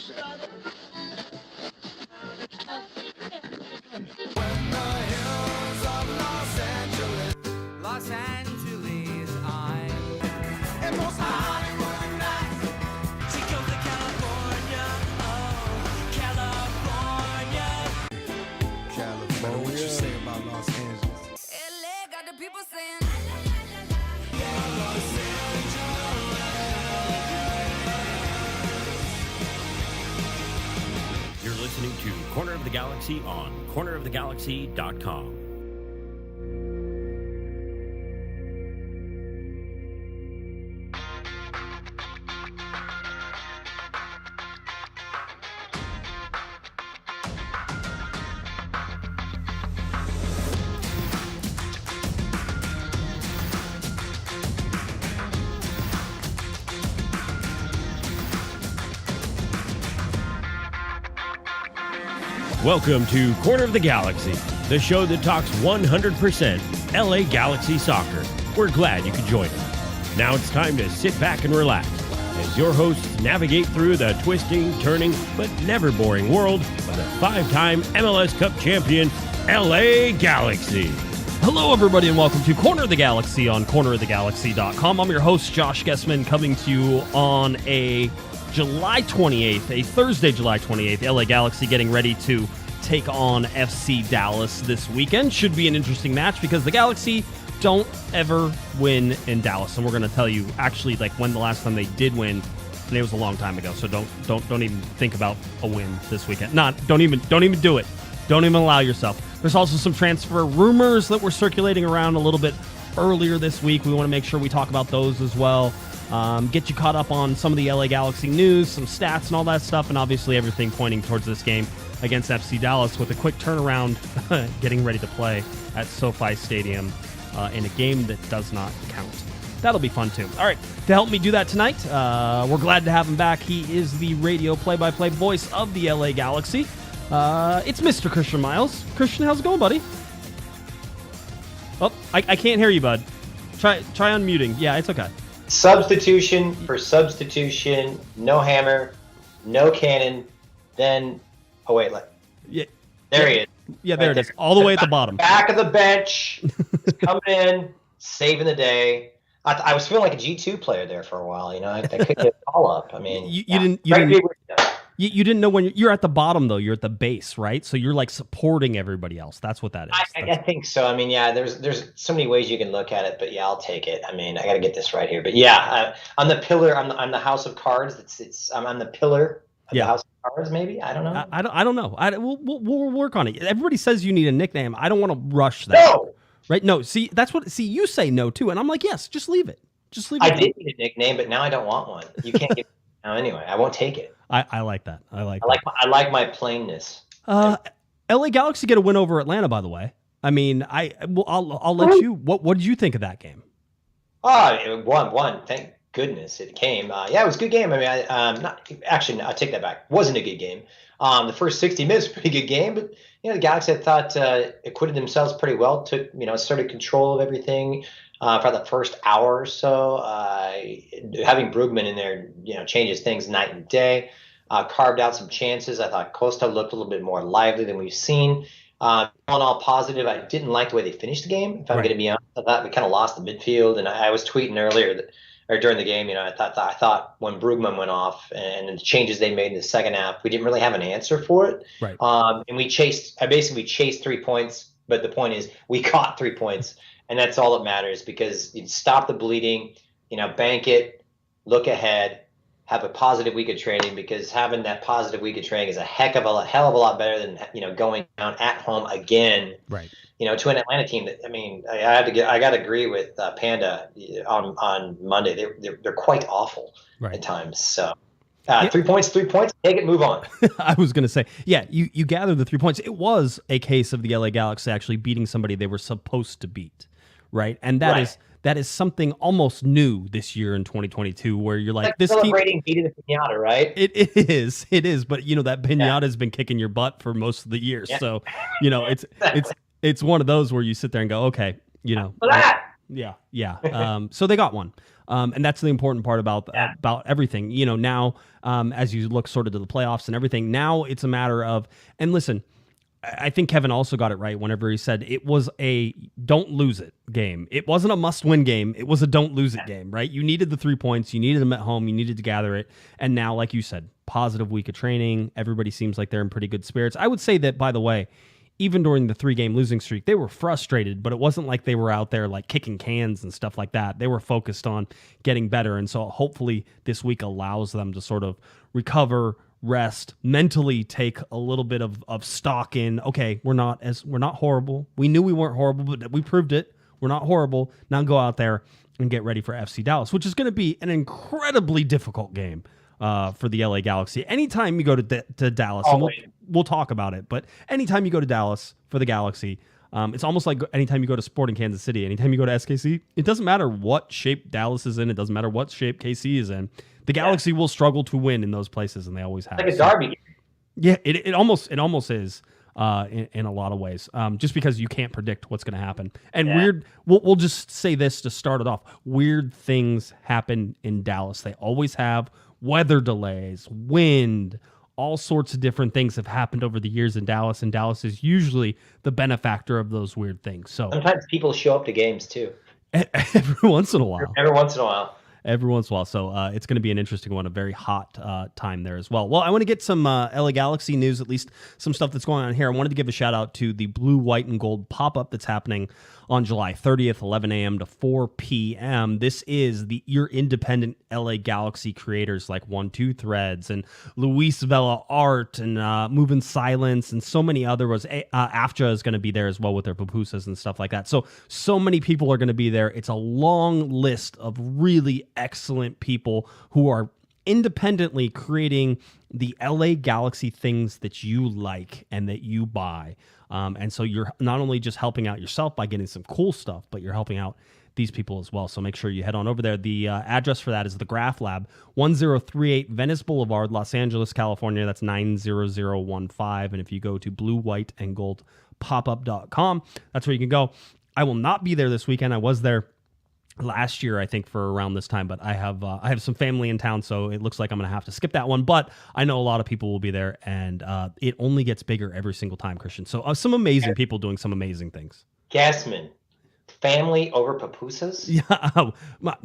Los Angeles, I'm and most Hollywood nights. She goes to California, oh, California. What you say about Los Angeles? LA got the people saying. You're listening to Corner of the Galaxy on cornerofthegalaxy.com. Welcome to Corner of the Galaxy, the show that talks 100% LA Galaxy soccer. We're glad you could join us. Now it's time to sit back and relax as your hosts navigate through the twisting, turning, but never boring world of the five-time MLS Cup champion, LA Galaxy. Hello, everybody, and welcome to Corner of the Galaxy on cornerofthegalaxy.com. I'm your host, Josh Guesman, coming to you on a July 28th, a Thursday, July 28th. LA Galaxy getting ready to take on FC Dallas this weekend. Should be an interesting match because the Galaxy don't ever win in Dallas, and we're going to tell you actually like when the last time they did win, and it was a long time ago. So don't even think about a win this weekend. Don't even do it. Don't even allow yourself. There's also some transfer rumors that were circulating around a little bit earlier this week. We want to make sure we talk about those as well. Get you caught up on some of the LA Galaxy news, some stats and all that stuff, and obviously everything pointing towards this game against FC Dallas with a quick turnaround getting ready to play at SoFi Stadium in a game that does not count. That'll be fun too. All right, to help me do that tonight, we're glad to have him back. He is the radio play-by-play voice of the LA Galaxy. It's Mr. Christian Miles. Christian, how's it going, buddy? Oh, I can't hear you, bud. Try unmuting. Yeah, it's okay. Substitution for substitution, no hammer, no cannon, then, oh wait, Yeah, there he is. Yeah, there it is, all the way at the bottom. Back of the bench, coming in, saving the day. I was feeling like a G2 player there for a while, you know, I couldn't get a call up. I mean, you didn't know when you're at the bottom, though. You're at the base, right? So you're like supporting everybody else. That's what that is. I think so. I mean, yeah, there's so many ways you can look at it, but yeah, I'll take it. I mean, I got to get this right here. But yeah, I'm the pillar. I'm the house of cards. I'm the pillar of the house of cards, maybe? I don't know. I don't know. We'll work on it. Everybody says you need a nickname. I don't want to rush that. No! Right? No, see, you say no, too. And I'm like, yes, just leave it. I did need a nickname, but now I don't want one. You can't give it now anyway. I won't take it. I like that. I like my plainness. LA Galaxy get a win over Atlanta, by the way. I mean, I'll let you. What did you think of that game? Oh, it won. Thank goodness it came. Yeah, it was a good game. I mean, I take that back. It wasn't a good game. The first 60 minutes, pretty good game, but the Galaxy, I thought, acquitted themselves pretty well. Started control of everything. For the first hour or so, having Brugman in there, changes things night and day. Carved out some chances. I thought Costa looked a little bit more lively than we've seen. All in all, positive. I didn't like the way they finished the game. If I'm going to be honest, I thought we kind of lost the midfield. And I was tweeting earlier during the game, I thought when Brugman went off and the changes they made in the second half, we didn't really have an answer for it. Right. And we chased 3 points, but the point is we caught 3 points. And that's all that matters because you stop the bleeding, bank it, look ahead, have a positive week of training because having that positive week of training is a hell of a lot better than, going down at home again, right. To an Atlanta team that, I mean, I got to agree with Panda on Monday. They're quite awful at times. So 3 points, take it, move on. I was going to say, yeah, you gather the 3 points. It was a case of the LA Galaxy actually beating somebody they were supposed to beat. Right. And that is something almost new this year in 2022 where you're like this celebrating beating the pinata, right? It is. But that pinata has been kicking your butt for most of the year. Yeah. So, it's one of those where you sit there and go, okay, Yeah. So they got one. And that's the important part about everything. Now, as you look sort of to the playoffs and everything, now it's a matter of, and listen, I think Kevin also got it right whenever he said it was a don't lose it game. It wasn't a must-win game. It was a don't lose it game, right? You needed the 3 points. You needed them at home. You needed to gather it. And now, like you said, positive week of training. Everybody seems like they're in pretty good spirits. I would say that, by the way, even during the 3-game losing streak, they were frustrated, but it wasn't like they were out there like kicking cans and stuff like that. They were focused on getting better. And so hopefully this week allows them to sort of recover, rest, mentally take a little bit of stock in, okay, we're not horrible. We knew we weren't horrible, but we proved it. We're not horrible. Now go out there and get ready for FC Dallas, which is going to be an incredibly difficult game for the LA Galaxy. Anytime you go to Dallas, and we'll talk about it, but anytime you go to Dallas for the Galaxy, it's almost like anytime you go to Sporting Kansas City, anytime you go to SKC, it doesn't matter what shape Dallas is in, it doesn't matter what shape KC is in. The Galaxy will struggle to win in those places, and they always have. Like a derby game. Yeah, it almost is in a lot of ways, just because you can't predict what's going to happen. And we'll just say this to start it off. Weird things happen in Dallas. They always have. Weather delays, wind, all sorts of different things have happened over the years in Dallas, and Dallas is usually the benefactor of those weird things. So sometimes people show up to games too. Every once in a while. Every once in a while. So it's going to be an interesting one, a very hot time there as well. Well, I want to get some LA Galaxy news, at least some stuff that's going on here. I wanted to give a shout out to the blue, white, and gold pop-up that's happening on July 30th, 11 a.m. to 4 p.m. This is your independent LA Galaxy creators like 1-2 Threads and Luis Vela Art and Moving Silence and so many others. AFJA is going to be there as well with their pupusas and stuff like that. So many people are going to be there. It's a long list of really excellent people who are independently creating the LA Galaxy things that you like and that you buy. And so you're not only just helping out yourself by getting some cool stuff, but you're helping out these people as well. So make sure you head on over there. The address for that is the Graph Lab, 1038 Venice Boulevard, Los Angeles, California. That's 90015. And if you go to blue, white, and gold popup.com, that's where you can go. I will not be there this weekend. I was there last year, I think, for around this time, but I have some family in town, so it looks like I'm going to have to skip that one, but I know a lot of people will be there, and it only gets bigger every single time, Christian. So some amazing people doing some amazing things. Guesman, family over pupusas? Yeah,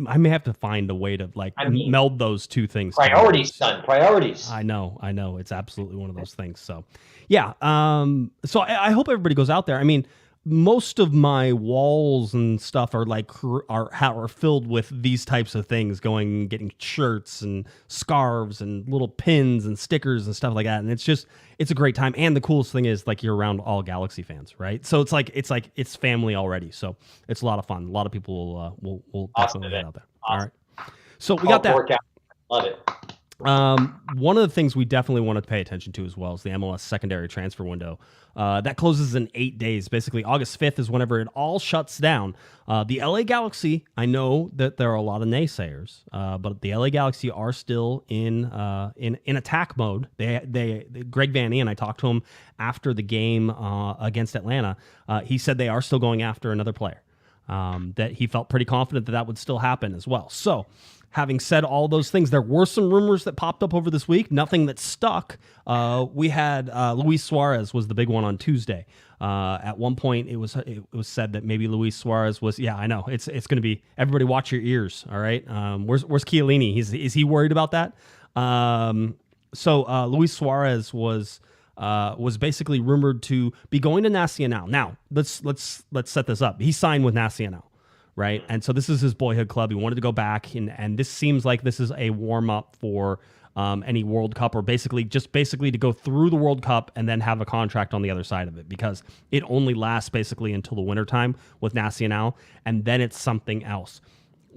I may have to find a way to meld those two things. Priorities, son, priorities. I know. It's absolutely one of those things. So, yeah. So I hope everybody goes out there. I mean, most of my walls and stuff are filled with these types of things, getting shirts and scarves and little pins and stickers and stuff like that. And it's a great time. And the coolest thing is you're around all Galaxy fans, right? So it's family already. So it's a lot of fun. A lot of people will definitely get out there. Awesome. All right. So we got that. Workout. Love it. One of the things we definitely want to pay attention to as well is the MLS secondary transfer window. That closes in 8 days. Basically, August 5th is whenever it all shuts down. The LA Galaxy, I know that there are a lot of naysayers, but the LA Galaxy are still in attack mode. Greg Van Ian, I talked to him after the game against Atlanta. He said they are still going after another player. That he felt pretty confident that would still happen as well. So, having said all those things, there were some rumors that popped up over this week. Nothing that stuck. We had Luis Suarez was the big one on Tuesday. At one point, it was said that maybe Luis Suarez was. Yeah, I know it's going to be. Everybody, watch your ears. All right. Where's Chiellini? Is he worried about that? So Luis Suarez was basically rumored to be going to Nacional. Now let's set this up. He signed with Nacional. Right. And so this is his boyhood club. He wanted to go back. And this seems like this is a warm up for any World Cup, or basically to go through the World Cup and then have a contract on the other side of it, because it only lasts basically until the wintertime with Nacional. And then it's something else.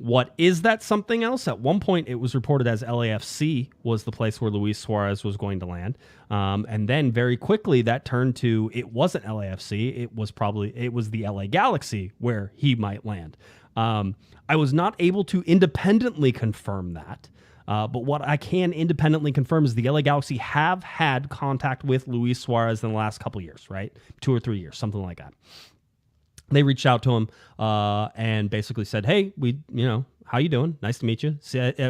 What is that something else? At one point, it was reported as LAFC was the place where Luis Suarez was going to land. And then very quickly that turned to, it wasn't LAFC. It was the LA Galaxy where he might land. I was not able to independently confirm that. But what I can independently confirm is the LA Galaxy have had contact with Luis Suarez in the last couple of years, right? 2 or 3 years, something like that. They reached out to him and basically said, "Hey, how you doing? Nice to meet you.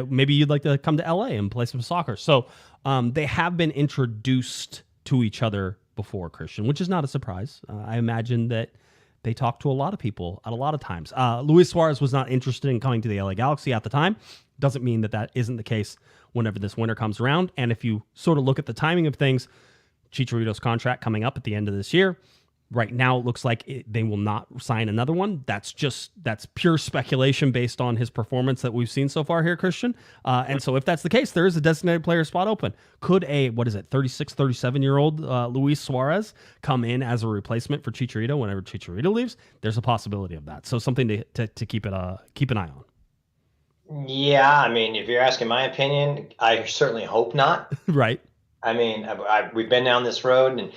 Maybe you'd like to come to LA and play some soccer." So they have been introduced to each other before, Christian, which is not a surprise. I imagine that they talk to a lot of people at a lot of times. Luis Suarez was not interested in coming to the LA Galaxy at the time. Doesn't mean that isn't the case whenever this winter comes around. And if you sort of look at the timing of things, Chicharito's contract coming up at the end of this year. Right now, it looks like they will not sign another one. That's pure speculation based on his performance that we've seen so far here, Christian. And so if that's the case, there is a designated player spot open. Could 36, 37-year-old Luis Suarez come in as a replacement for Chicharito whenever Chicharito leaves? There's a possibility of that. So something to keep an eye on. Yeah, I mean, if you're asking my opinion, I certainly hope not. Right. I mean, we've been down this road, and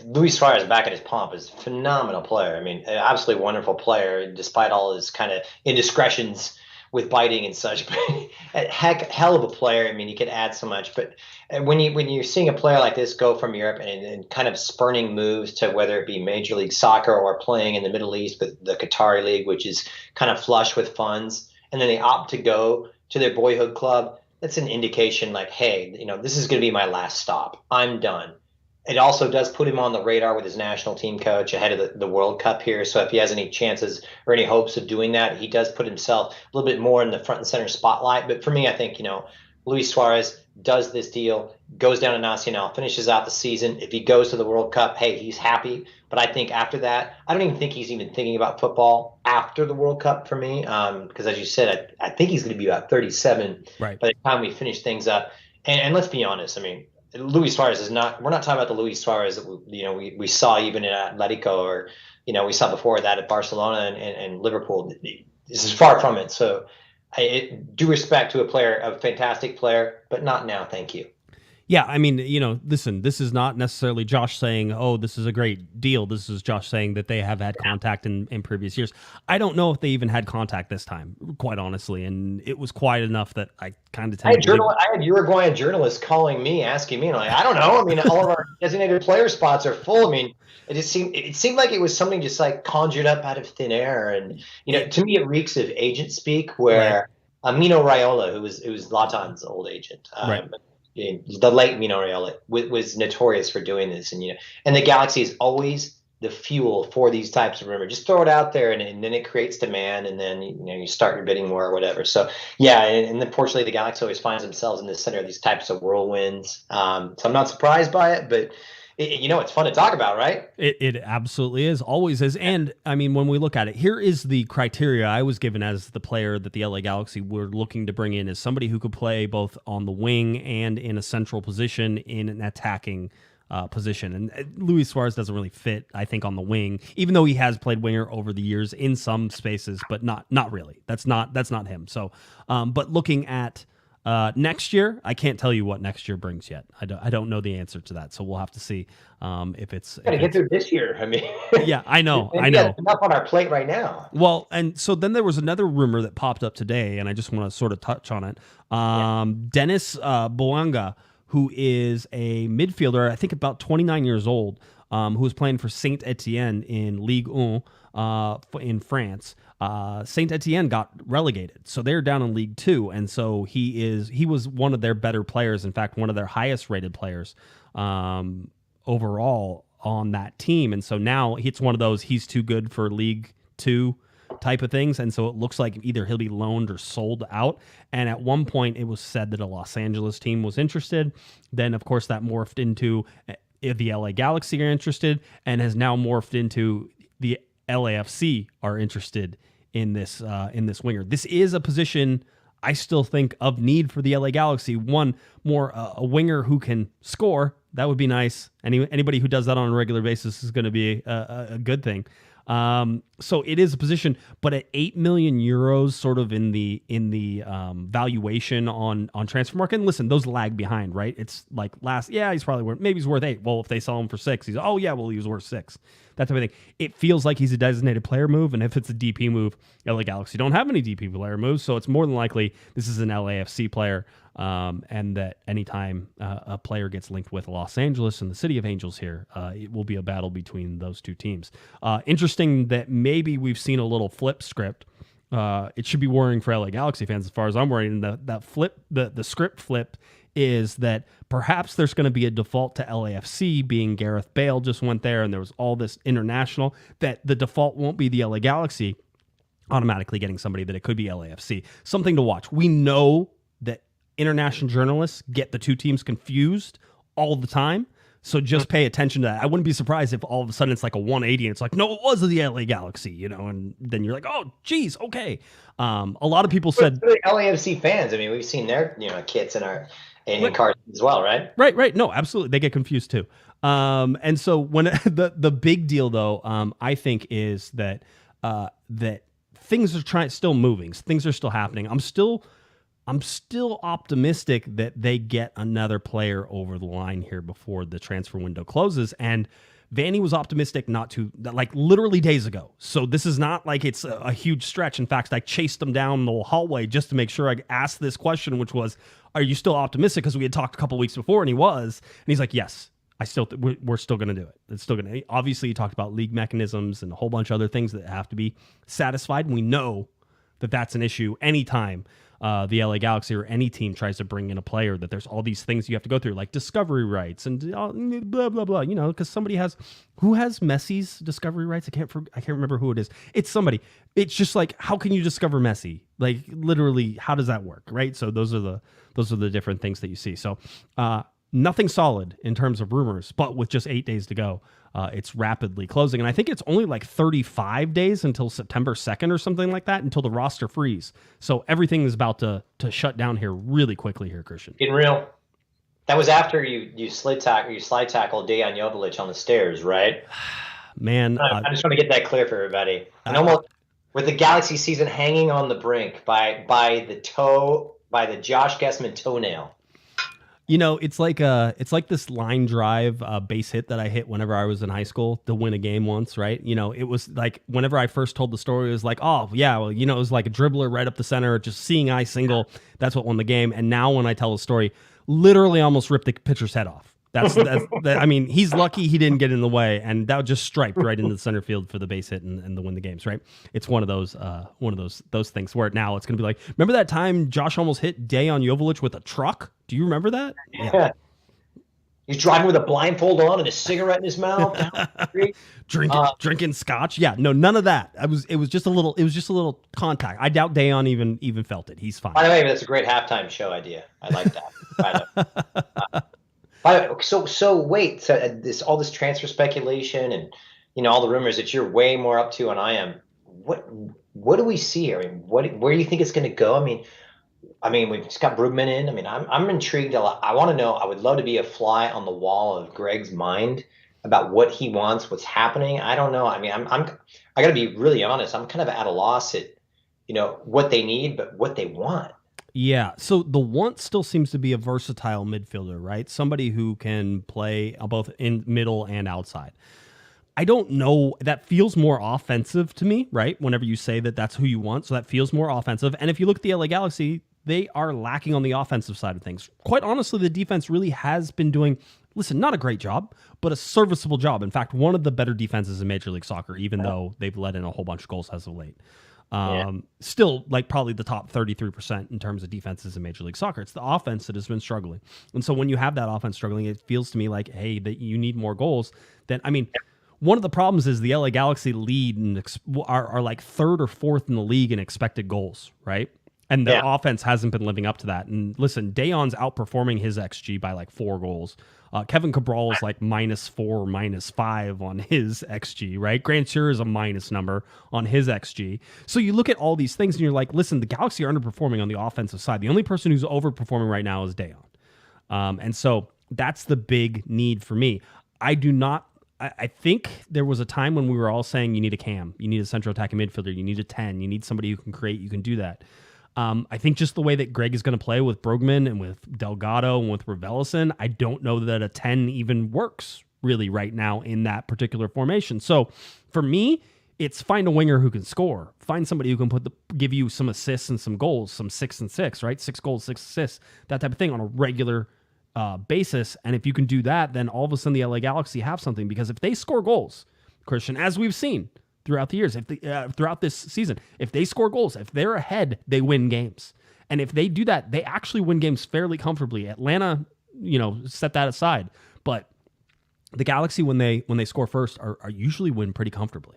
Luis Suarez, back at his pomp, is a phenomenal player. I mean, an absolutely wonderful player, despite all his kind of indiscretions with biting and such. But hell of a player. I mean, he could add so much. But when you're seeing a player like this go from Europe and kind of spurning moves to whether it be Major League Soccer or playing in the Middle East with the Qatari League, which is kind of flush with funds, and then they opt to go to their boyhood club, that's an indication like, hey, this is going to be my last stop. I'm done. It also does put him on the radar with his national team coach ahead of the World Cup here. So if he has any chances or any hopes of doing that, he does put himself a little bit more in the front and center spotlight. But for me, I think, Luis Suarez does this deal, goes down to Nacional, finishes out the season. If he goes to the World Cup, hey, he's happy. But I think after that, I don't even think he's even thinking about football after the World Cup for me. Because as you said, I think he's going to be about 37 by the time we finish things up. And let's be honest, I mean, Luis Suarez is not – we're not talking about the Luis Suarez that we saw even at Atletico or, we saw before that at Barcelona and Liverpool. This is far from it. So I do respect to a fantastic player, but not now, thank you. Yeah, I mean, listen, this is not necessarily Josh saying, oh, this is a great deal. This is Josh saying that they have had contact in previous years. I don't know if they even had contact this time, quite honestly, and it was quiet enough that I kind of I had Uruguayan journalists calling me, asking me, and I'm like, I don't know. I mean, all of our designated player spots are full. I mean, it seemed like it was something just like conjured up out of thin air. And, to me, it reeks of agent speak where Mino Raiola, who was Zlatan's old agent, the late Mino Raiola was notorious for doing this, and the Galaxy is always the fuel for these types of rumors. Just throw it out there, and then it creates demand, and then you start your bidding war or whatever. So yeah, and unfortunately, the Galaxy always finds themselves in the center of these types of whirlwinds. So I'm not surprised by it, but it's fun to talk about, right? It absolutely is, always is. And I mean, when we look at it, here is the criteria I was given as the player that the LA Galaxy were looking to bring in, is somebody who could play both on the wing and in a central position in an attacking position. And Luis Suarez doesn't really fit, I think, on the wing, even though he has played winger over the years in some spaces, but not really. That's not him. So, but looking at next year, I can't tell you what next year brings yet. I don't know the answer to that, so we'll have to see if it's. Got to get through this year. I mean, yeah, I know. Enough on our plate right now. Well, and so then there was another rumor that popped up today, and I just want to sort of touch on it. Denis Bouanga, who is a midfielder, I think about 29 years old, who was playing for Saint Etienne in Ligue 1 in France. Saint Etienne got relegated, so they're down in League 2, and so he was one of their better players. In fact, one of their highest rated players overall on that team. And so now it's one of those he's too good for League 2 type of things, and so it looks like either he'll be loaned or sold out. And at one point, it was said that a Los Angeles team was interested. Then, of course, that morphed into the LA Galaxy are interested, and has now morphed into the LAFC are interested in this winger. This is a position I still think of need for the LA Galaxy. One more a winger who can score. That would be nice. Anybody who does that on a regular basis is going to be a good thing. So it is a position, but at 8 million euros, sort of in the valuation on transfer market. And listen, those lag behind, right? It's like he's probably worth 8. Well, if they sell him for 6, he was worth 6. that type of thing. It feels like he's a designated player move, and if it's a DP move, LA Galaxy don't have any DP player moves, so it's more than likely this is an LAFC player, and that anytime a player gets linked with Los Angeles and the City of Angels here, it will be a battle between those two teams. Interesting that maybe we've seen a little flip script. It should be worrying for LA Galaxy fans as far as I'm worried. And the script flip is that perhaps there's going to be a default to LAFC, being Gareth Bale just went there and there was all this international, that the default won't be the LA Galaxy automatically getting somebody, that it could be LAFC. Something to watch. We know that international journalists get the two teams confused all the time. So just pay attention to that. I wouldn't be surprised if all of a sudden it's like a 180 and it's like, no, it was the LA Galaxy, and then you're like, oh, geez, okay. A lot of people said LAFC fans. I mean, we've seen their kits in cards as well, right? Right. No, absolutely. They get confused too. And so when the big deal though, I think is that that things are still moving. Things are still happening. I'm still optimistic that they get another player over the line here before the transfer window closes. And Vanny was optimistic literally days ago. So this is not like it's a huge stretch. In fact, I chased him down the hallway just to make sure I asked this question, which was, are you still optimistic? Because we had talked a couple weeks before, and he was. And he's like, yes, we're still going to do it. It's still going to. Obviously, he talked about league mechanisms and a whole bunch of other things that have to be satisfied. And we know that that's an issue anytime the LA Galaxy or any team tries to bring in a player, that there's all these things you have to go through, like discovery rights and blah, blah, blah, because somebody who has Messi's discovery rights? I can't remember who it is. It's somebody. It's just like, how can you discover Messi? Like, literally, how does that work, right? So those are the different things that you see. So nothing solid in terms of rumors, but with just 8 days to go, it's rapidly closing. And I think it's only like 35 days until September 2nd or something like that, until the roster freeze. So everything is about to shut down here really quickly here, Christian. Getting real. That was after you slide tackle Dejan Joveljic on the stairs, right? Man. I just want to get that clear for everybody. And almost with the Galaxy season hanging on the brink by the Josh Guesman toenail. It's like this line drive base hit that I hit whenever I was in high school to win a game once, right? It was like whenever I first told the story, it was like, oh yeah, well, it was like a dribbler right up the center, just seeing eye single. That's what won the game. And now when I tell the story, literally almost ripped the pitcher's head off. That's I mean, he's lucky he didn't get in the way, and that just striped right into the center field for the base hit and the win the games, right? It's one of those things where now it's going to be like, remember that time Josh almost hit Dejan Joveljic with a truck? Do you remember that? Yeah. He's driving with a blindfold on and a cigarette in his mouth. Drinking scotch. Yeah, no, none of that. It was just a little contact. I doubt Dejan even felt it. He's fine. By the way, that's a great halftime show idea. I like that. So wait, all this transfer speculation and all the rumors that you're way more up to than I am. What do we see here? I mean, where do you think it's going to go? I mean, we've just got Brugman in. I mean, I'm intrigued. I want to know. I would love to be a fly on the wall of Greg's mind about what he wants, what's happening. I don't know. I mean, I got to be really honest. I'm kind of at a loss at what they need, but what they want. Yeah, so the want still seems to be a versatile midfielder, right? Somebody who can play both in middle and outside. I don't know. That feels more offensive to me, right? Whenever you say that that's who you want, so that feels more offensive. And if you look at the LA Galaxy, they are lacking on the offensive side of things. Quite honestly, the defense really has been doing, not a great job, but a serviceable job. In fact, one of the better defenses in Major League Soccer, even though they've let in a whole bunch of goals as of late. Still like probably the top 33% in terms of defenses in Major League Soccer. It's the offense that has been struggling. And so when you have that offense struggling, it feels to me like, hey, that you need more goals. One of the problems is the LA Galaxy lead and are like third or fourth in the league in expected goals, right? And the offense hasn't been living up to that. And listen, Dejan's outperforming his XG by like 4 goals. Kevin Cabral is like -4, -5 on his XG, right? Grant Shearer is a minus number on his XG. So you look at all these things and you're like, listen, the Galaxy are underperforming on the offensive side. The only person who's overperforming right now is Dejan. And so that's the big need for me. I think there was a time when we were all saying you need a cam, you need a central attacking midfielder, you need a 10, you need somebody who can create, you can do that. I think just the way that Greg is going to play with Brugman and with Delgado and with Raveloson, I don't know that a 10 even works really right now in that particular formation. So for me, it's find a winger who can score. Find somebody who can give you some assists and some goals, some 6 and 6, right? 6 goals, 6 assists, that type of thing on a regular basis. And if you can do that, then all of a sudden the LA Galaxy have something. Because if they score goals, Christian, as we've seen throughout the years, throughout this season, if they score goals, if they're ahead, they win games. And if they do that, they actually win games fairly comfortably. Atlanta, set that aside. But the Galaxy, when they score first, are usually win pretty comfortably.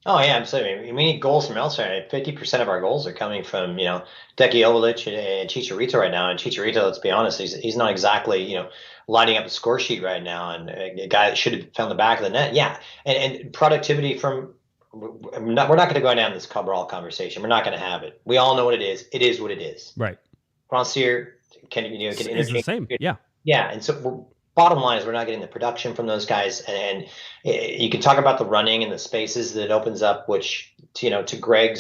Oh yeah, absolutely. We need goals from elsewhere. 50% of our goals are coming from Denis Joveljic and Chicharito right now. And Chicharito, let's be honest, he's not exactly lighting up the score sheet right now. And a guy that should have found the back of the net. Yeah, and productivity from. We're not going to go down this Cabral conversation. We're not going to have it. We all know what it is. It is what it is. Right. Rancière can it's the same. Yeah. Yeah, and so bottom line is we're not getting the production from those guys, and you can talk about the running and the spaces that it opens up, which to Greg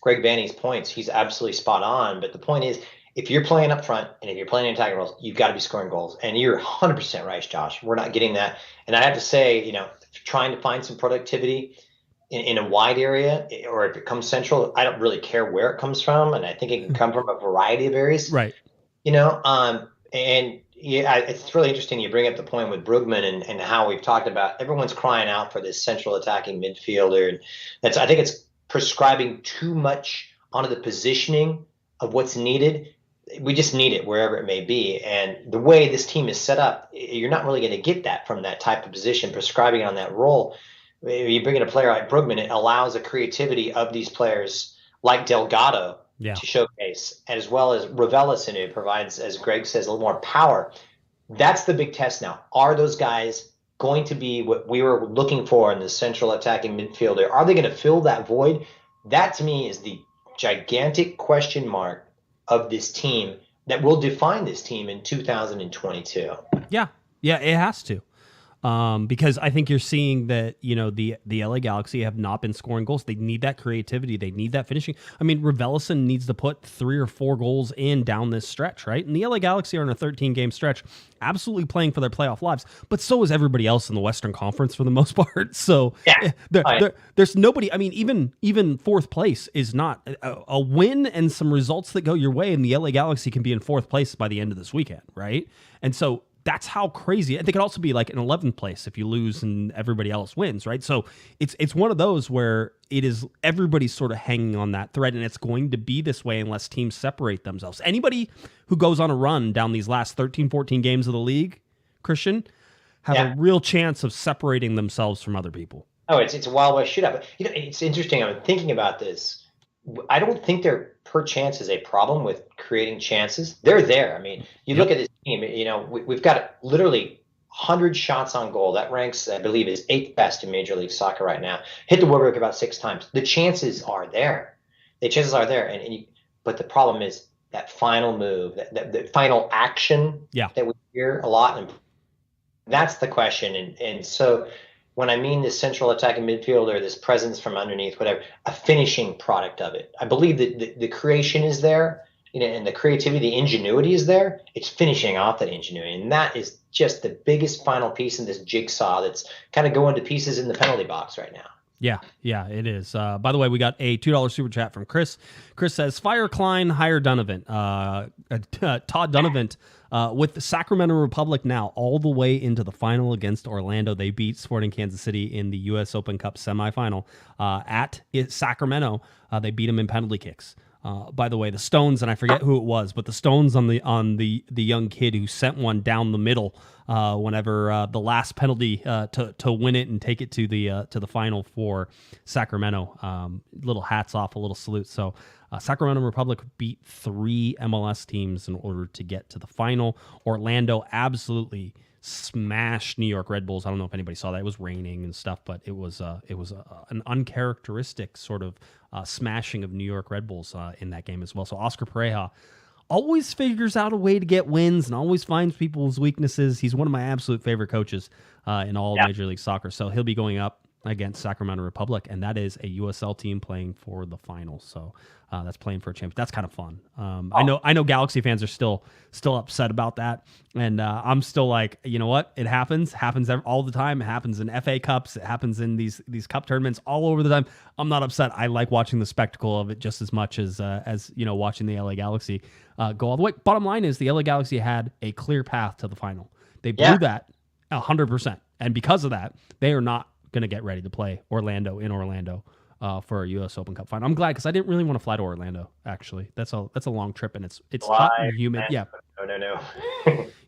Vanny's points, he's absolutely spot on. But the point is, if you're playing up front and if you're playing in attacking roles, you've got to be scoring goals, and you're 100% right, Josh. We're not getting that, and I have to say, trying to find some productivity in a wide area, or if it comes central, I don't really care where it comes from, and I think it can come from a variety of areas, right? And yeah, it's really interesting you bring up the point with Brugman and how we've talked about everyone's crying out for this central attacking midfielder. And I think it's prescribing too much onto the positioning of what's needed. We just need it wherever it may be. And the way this team is set up, you're not really going to get that from that type of position, prescribing on that role. You bring in a player like Brugman, it allows the creativity of these players like Delgado to showcase, as well as Raveloson, who provides, as Greg says, a little more power. That's the big test now. Are those guys going to be what we were looking for in the central attacking midfielder? Are they going to fill that void? That, to me, is the gigantic question mark of this team that will define this team in 2022. Yeah, it has to. Because I think you're seeing that, the LA Galaxy have not been scoring goals. They need that creativity. They need that finishing. I mean, Raveloson needs to put 3 or 4 goals in down this stretch, right? And the LA Galaxy are in a 13-game stretch, absolutely playing for their playoff lives. But so is everybody else in the Western Conference for the most part. So there's nobody. I mean, even fourth place is not a win and some results that go your way, and the LA Galaxy can be in fourth place by the end of this weekend, right? And so that's how crazy. They could also be like in 11th place if you lose and everybody else wins, right? So it's one of those where it is everybody's sort of hanging on that thread, and it's going to be this way unless teams separate themselves. Anybody who goes on a run down these last 13, 14 games of the league, Christian, have a real chance of separating themselves from other people. Oh, it's a Wild West shootout. But it's interesting. I'm thinking about this. I don't think their per chance is a problem with creating chances. They're there. I mean, you look at this team, we've got literally 100 shots on goal. That ranks, I believe, is 8th best in Major League Soccer right now. Hit the woodwork about 6 times. The chances are there. The chances are there. But the problem is that final move, the final action that we hear a lot. And that's the question. And so when I mean this central attacking midfielder, this presence from underneath, whatever, a finishing product of it. I believe that the creation is there, and the creativity, the ingenuity is there. It's finishing off that ingenuity. And that is just the biggest final piece in this jigsaw that's kind of going to pieces in the penalty box right now. Yeah, it is. By the way, we got a $2 super chat from Chris. Chris says, fire Klein, hire Donovan. Todd Donovan with the Sacramento Republic now all the way into the final against Orlando. They beat Sporting Kansas City in the U.S. Open Cup semifinal at Sacramento. They beat them in penalty kicks. By the way, the Stones, and I forget who it was, but the Stones on the young kid who sent one down the middle whenever the last penalty to win it and take it to the final for Sacramento. Little hats off, a little salute. So Sacramento Republic beat 3 MLS teams in order to get to the final. Orlando absolutely smashed New York Red Bulls. I don't know if anybody saw that. It was raining and stuff, but it was an uncharacteristic sort of smashing of New York Red Bulls in that game as well. So Oscar Pereja always figures out a way to get wins and always finds people's weaknesses. He's one of my absolute favorite coaches in all of Major League Soccer. So he'll be going up against Sacramento Republic, and that is a USL team playing for the finals. So that's playing for a champion. That's kind of fun. I know Galaxy fans are still upset about that, and I'm still like, you know what? It happens all the time. It happens in FA Cups. It happens in these cup tournaments all over the time. I'm not upset. I like watching the spectacle of it just as much as watching the LA Galaxy go all the way. Bottom line is the LA Galaxy had a clear path to the final. They blew that 100%, and because of that, they are not going to get ready to play Orlando for a U.S. Open Cup final. I'm glad, because I didn't really want to fly to Orlando. Actually, that's a long trip, and it's hot and humid. Yeah.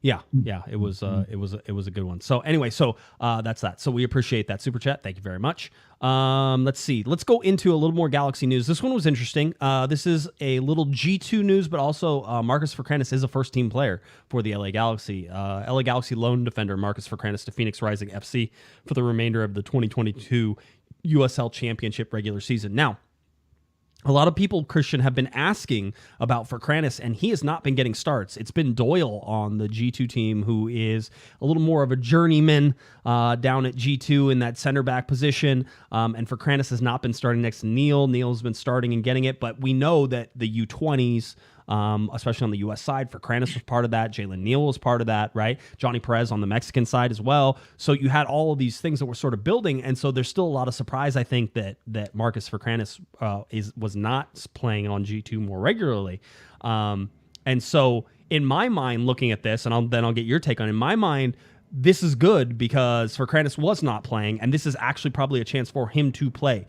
No. Yeah. It was a good one. So anyway, that's that. So we appreciate that super chat. Thank you very much. Let's see. Let's go into a little more Galaxy news. This one was interesting. This is a little G2 news, but also Markus Ferkranus is a first team player for the LA Galaxy. LA Galaxy lone defender Markus Ferkranus to Phoenix Rising FC for the remainder of the 2022 USL Championship regular season. Now, a lot of people, Christian, have been asking about Ferkranus, and he has not been getting starts. It's been Doyle on the G2 team, who is a little more of a journeyman down at G2 in that center back position. And Ferkranus has not been starting next to Neil. Neil's been starting and getting it, but we know that the U20s, especially on the U.S. side, Ferkranus was part of that. Jalen Neal was part of that, right? Johnny Perez on the Mexican side as well. So you had all of these things that were sort of building, and so there's still a lot of surprise, I think, that Markus Ferkranus was not playing on G2 more regularly. And so in my mind, looking at this, and I'll get your take on it, in my mind, this is good because Ferkranus was not playing, and this is actually probably a chance for him to play.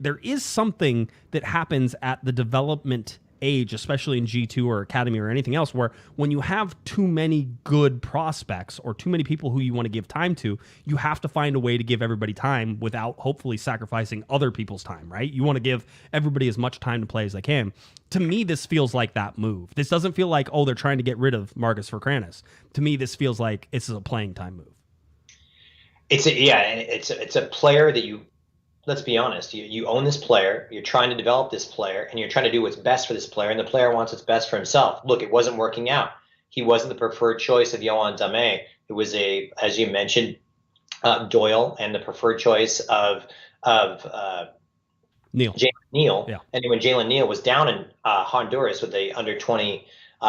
There is something that happens at the development age, especially in G2 or academy or anything else, where when you have too many good prospects or too many people who you want to give time to, you have to find a way to give everybody time without hopefully sacrificing other people's time, right? You want to give everybody as much time to play as they can. To me, this feels like that move. This doesn't feel like, they're trying to get rid of Markus Ferkranus. To me, this feels like it's a playing time move. It's a player that you, let's be honest, you own this player, you're trying to develop this player, and you're trying to do what's best for this player, and the player wants what's best for himself. Look, it wasn't working out. He wasn't the preferred choice of Yohan Dame. It was as you mentioned, Doyle, and the preferred choice of Neil. Jalen Neal. Yeah. And when Jalen Neal was down in Honduras with the under-20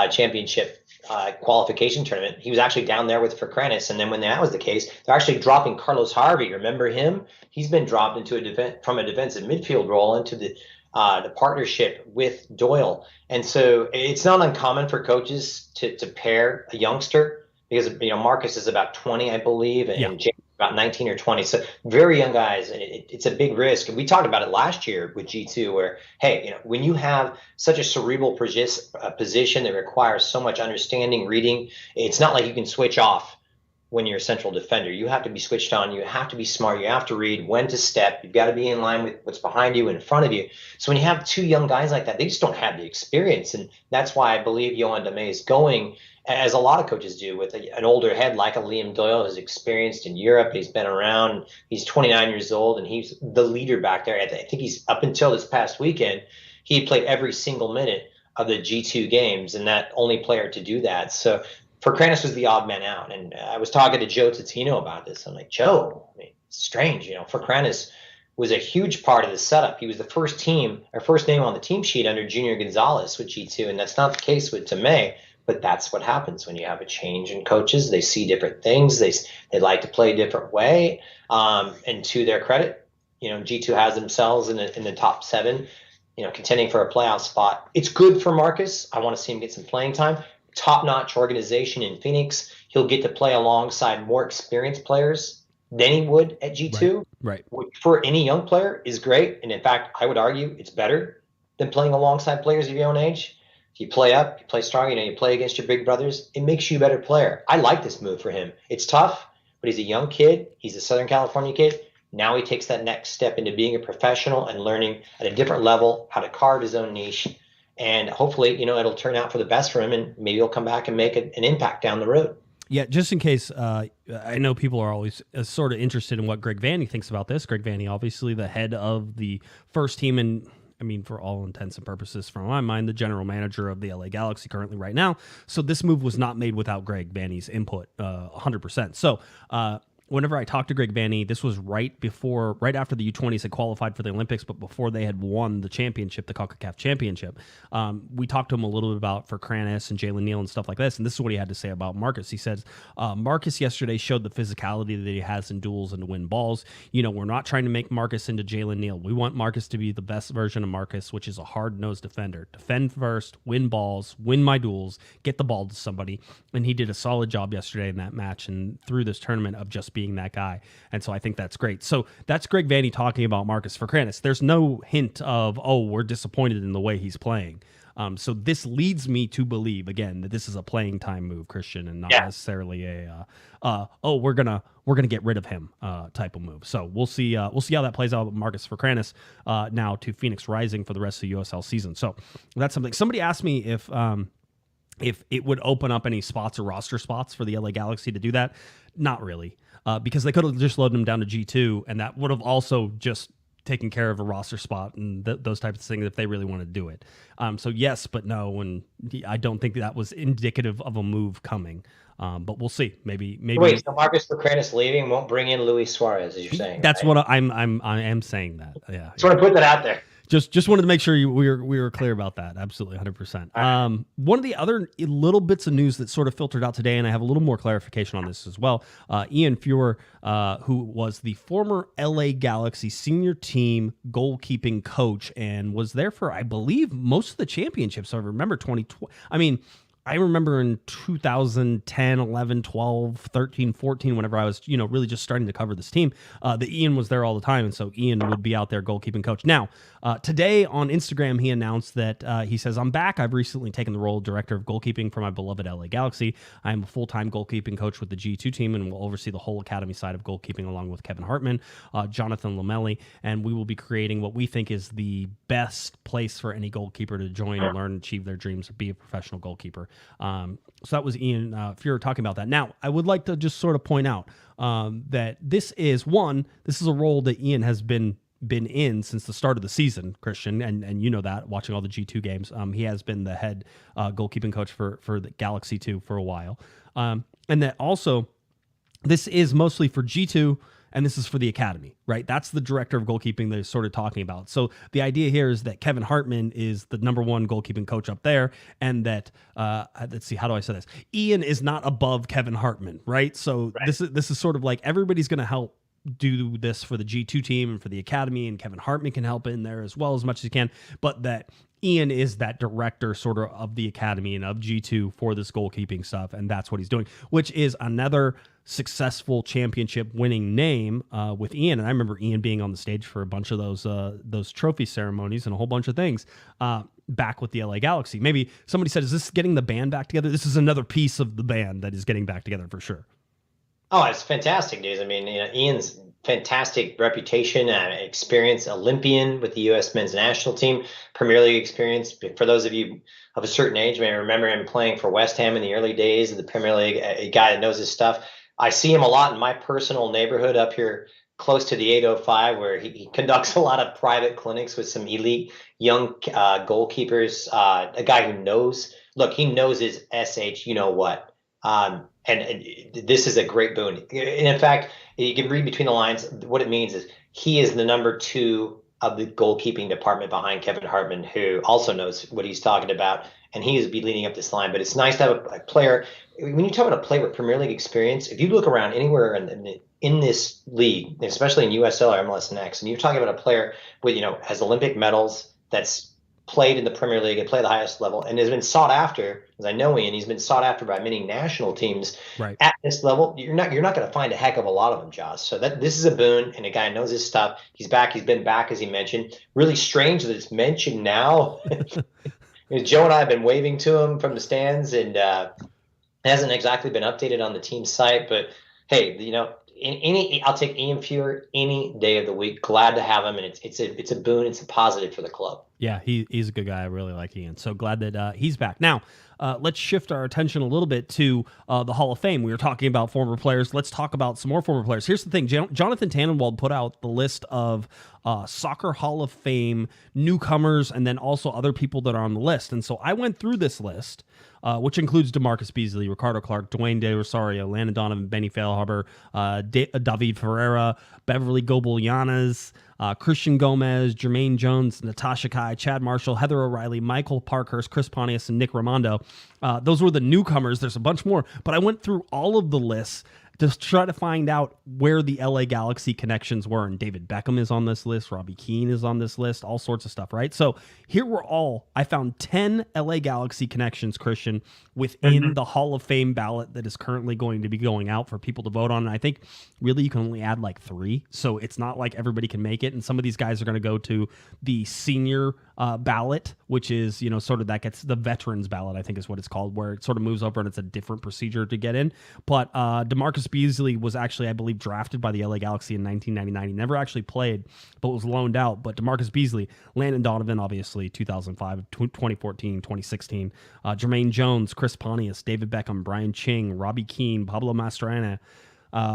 championship qualification tournament, he was actually down there with Ferkranus. And then when that was the case, they're actually dropping Carlos Harvey. Remember him? He's been dropped into from a defensive midfield role into the partnership with Doyle. And so it's not uncommon for coaches to pair a youngster, because Marcus is about 20, I believe, and James about 19 or 20. So very young guys, and it's a big risk. And we talked about it last year with G2, where, hey, when you have such a cerebral position that requires so much understanding, reading, it's not like you can switch off when you're a central defender. You have to be switched on. You have to be smart. You have to read when to step. You've got to be in line with what's behind you and in front of you. So when you have two young guys like that, they just don't have the experience. And that's why I believe Yohan Dame is going, as a lot of coaches do, with an older head like a Liam Doyle, who's experienced in Europe. He's been around. He's 29 years old, and he's the leader back there. I think he's, up until this past weekend, he played every single minute of the G2 games, and that only player to do that. So Ferkranus was the odd man out. And I was talking to Joe Totino about this. I'm like, Joe, it's strange. Ferkranus was a huge part of the setup. He was the first name on the team sheet under Junior Gonzalez with G2, and that's not the case with Dame. But that's what happens when you have a change in coaches. They see different things. They like to play a different way. And to their credit, G2 has themselves in the top 7, contending for a playoff spot. It's good for Marcus. I want to see him get some playing time. Top-notch organization in Phoenix. He'll get to play alongside more experienced players than he would at G2. Right. Which for any young player is great. And in fact, I would argue it's better than playing alongside players of your own age. You play up, you play strong, you play against your big brothers. It makes you a better player. I like this move for him. It's tough, but he's a young kid. He's a Southern California kid. Now he takes that next step into being a professional and learning at a different level how to carve his own niche. And hopefully, it'll turn out for the best for him, and maybe he'll come back and make an impact down the road. Yeah, just in case, I know people are always sort of interested in what Greg Vanney thinks about this. Greg Vanney, obviously the head of the first team, and for all intents and purposes, from my mind, the general manager of the LA Galaxy currently right now. So this move was not made without Greg Vanney's input, 100%. So whenever I talked to Greg Vanney, this was right after the U20s had qualified for the Olympics, but before they had won the championship, the CONCACAF championship. We talked to him a little bit about Ferkranus and Jalen Neal and stuff like this, and this is what he had to say about Markus. He says, Markus yesterday showed the physicality that he has in duels and to win balls. We're not trying to make Markus into Jalen Neal. We want Markus to be the best version of Markus, which is a hard-nosed defender. Defend first, win balls, win my duels, get the ball to somebody, and he did a solid job yesterday in that match and through this tournament of just being that guy. And so I think that's great. So that's Greg Vanney talking about Markus Ferkranus. There's no hint of, we're disappointed in the way he's playing. So this leads me to believe, again, that this is a playing time move, Christian, and not necessarily we're gonna get rid of him type of move. So we'll see how that plays out with Markus Ferkranus now to Phoenix Rising for the rest of the USL season. So that's something. Somebody asked me if it would open up any spots or roster spots for the LA Galaxy to do that. Not really, because they could have just loaded him down to G2, and that would have also just taken care of a roster spot and those types of things if they really want to do it. So yes, but no, and I don't think that was indicative of a move coming. But we'll see. Maybe. Wait, so Markus Ferkranus leaving won't bring in Luis Suarez, as you're saying? That's right? what I am saying that. Yeah. Just want to put that out there. Just wanted to make sure we were clear about that. Absolutely, 100%. One of the other little bits of news that sort of filtered out today, and I have a little more clarification on this as well. Ian Feuer, who was the former LA Galaxy senior team goalkeeping coach and was there for, I believe, most of the championships. So I remember 2020. I remember in 2010, 11, 12, 13, 14, whenever I was, really just starting to cover this team, that Ian was there all the time. And so Ian would be out there goalkeeping coach. Now, today on Instagram, he announced that he says, I'm back. I've recently taken the role of director of goalkeeping for my beloved LA Galaxy. I am a full-time goalkeeping coach with the G2 team and will oversee the whole academy side of goalkeeping along with Kevin Hartman, Jonathan Lamelli, and we will be creating what we think is the best place for any goalkeeper to join and learn and achieve their dreams, be a professional goalkeeper. So that was Ian Feuer talking about that. Now, I would like to just sort of point out that this is a role that Ian has been in since the start of the season, Christian, and you know that, watching all the G2 games. He has been the head goalkeeping coach for the Galaxy 2 for a while. And that also, this is mostly for G2, and this is for the academy, right? That's the director of goalkeeping they're sort of talking about. So the idea here is that Kevin Hartman is the number one goalkeeping coach up there, and that let's see, how do I say this? Ian is not above Kevin Hartman, right? So this is sort of like everybody's going to help do this for the G2 team and for the academy, and Kevin Hartman can help in there as well as much as he can, but that Ian is that director sort of the academy and of G2 for this goalkeeping stuff, and that's what he's doing, which is another successful championship winning name with Ian. And I remember Ian being on the stage for a bunch of those trophy ceremonies and a whole bunch of things back with the LA Galaxy. Maybe somebody said, is this getting the band back together? This is another piece of the band that is getting back together for sure. Oh, it's fantastic news. I mean, Ian's fantastic reputation and experience, Olympian with the U.S. men's national team, Premier League experience. For those of you of a certain age, may remember him playing for West Ham in the early days of the Premier League, a guy that knows his stuff. I see him a lot in my personal neighborhood up here close to the 805, where he conducts a lot of private clinics with some elite young goalkeepers, a guy who knows his SH, you know what. And this is a great boon. And in fact, you can read between the lines. What it means is he is the number 2 of the goalkeeping department behind Kevin Hartman, who also knows what he's talking about, and he is be leading up this line. But it's nice to have a player. When you talk about a player with Premier League experience, if you look around anywhere in this league, especially in USL or MLS Next, and you're talking about a player with has Olympic medals, that's played in the Premier League and played the highest level and has been sought after, as I know Ian, he's been sought after by many national teams at this level. You're not going to find a heck of a lot of them, Josh. So this is a boon, and a guy knows his stuff. He's back. He's been back, as he mentioned. Really strange that it's mentioned now. Joe and I have been waving to him from the stands, and it hasn't exactly been updated on the team site. But hey, I'll take Ian Feuer any day of the week. Glad to have him, and it's a boon. It's a positive for the club. Yeah, he's a good guy. I really like Ian. So glad that he's back. Now, let's shift our attention a little bit to the Hall of Fame. We were talking about former players. Let's talk about some more former players. Here's the thing. Jonathan Tannenwald put out the list of Soccer Hall of Fame newcomers and then also other people that are on the list. And so I went through this list, which includes DeMarcus Beasley, Ricardo Clark, Dwayne De Rosario, Landon Donovan, Benny Feilhaber, David Ferreira, Beverly Gobel-Llanes, Christian Gomez, Jermaine Jones, Natasha Kai, Chad Marshall, Heather O'Reilly, Michael Parkhurst, Chris Pontius, and Nick Raimondo. Those were the newcomers. There's a bunch more, but I went through all of the lists to try to find out where the LA Galaxy connections were. And David Beckham is on this list. Robbie Keane is on this list. All sorts of stuff, right? So here I found 10 LA Galaxy connections, Christian, within the Hall of Fame ballot that is currently going to be going out for people to vote on. And I think really you can only add like 3. So it's not like everybody can make it. And some of these guys are going to go to the senior ballot, which is, sort of that gets the veterans ballot, I think is what it's called, where it sort of moves over and it's a different procedure to get in. But DeMarcus Beasley was actually, I believe, drafted by the LA Galaxy in 1999. He never actually played, but was loaned out. But DeMarcus Beasley, Landon Donovan, obviously, 2005, 2014, 2016. Jermaine Jones, Chris Pontius, David Beckham, Brian Ching, Robbie Keane, Pablo Mastrana,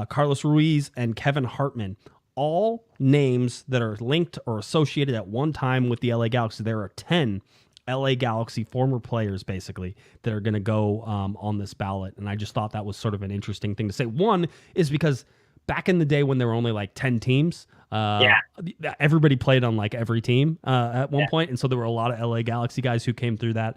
Carlos Ruiz, and Kevin Hartman. All names that are linked or associated at one time with the LA Galaxy. There are 10 LA Galaxy former players, basically, that are going to go on this ballot. And I just thought that was sort of an interesting thing to say. One is because back in the day when there were only like 10 teams, everybody played on like every team at one point. And so there were a lot of LA Galaxy guys who came through that.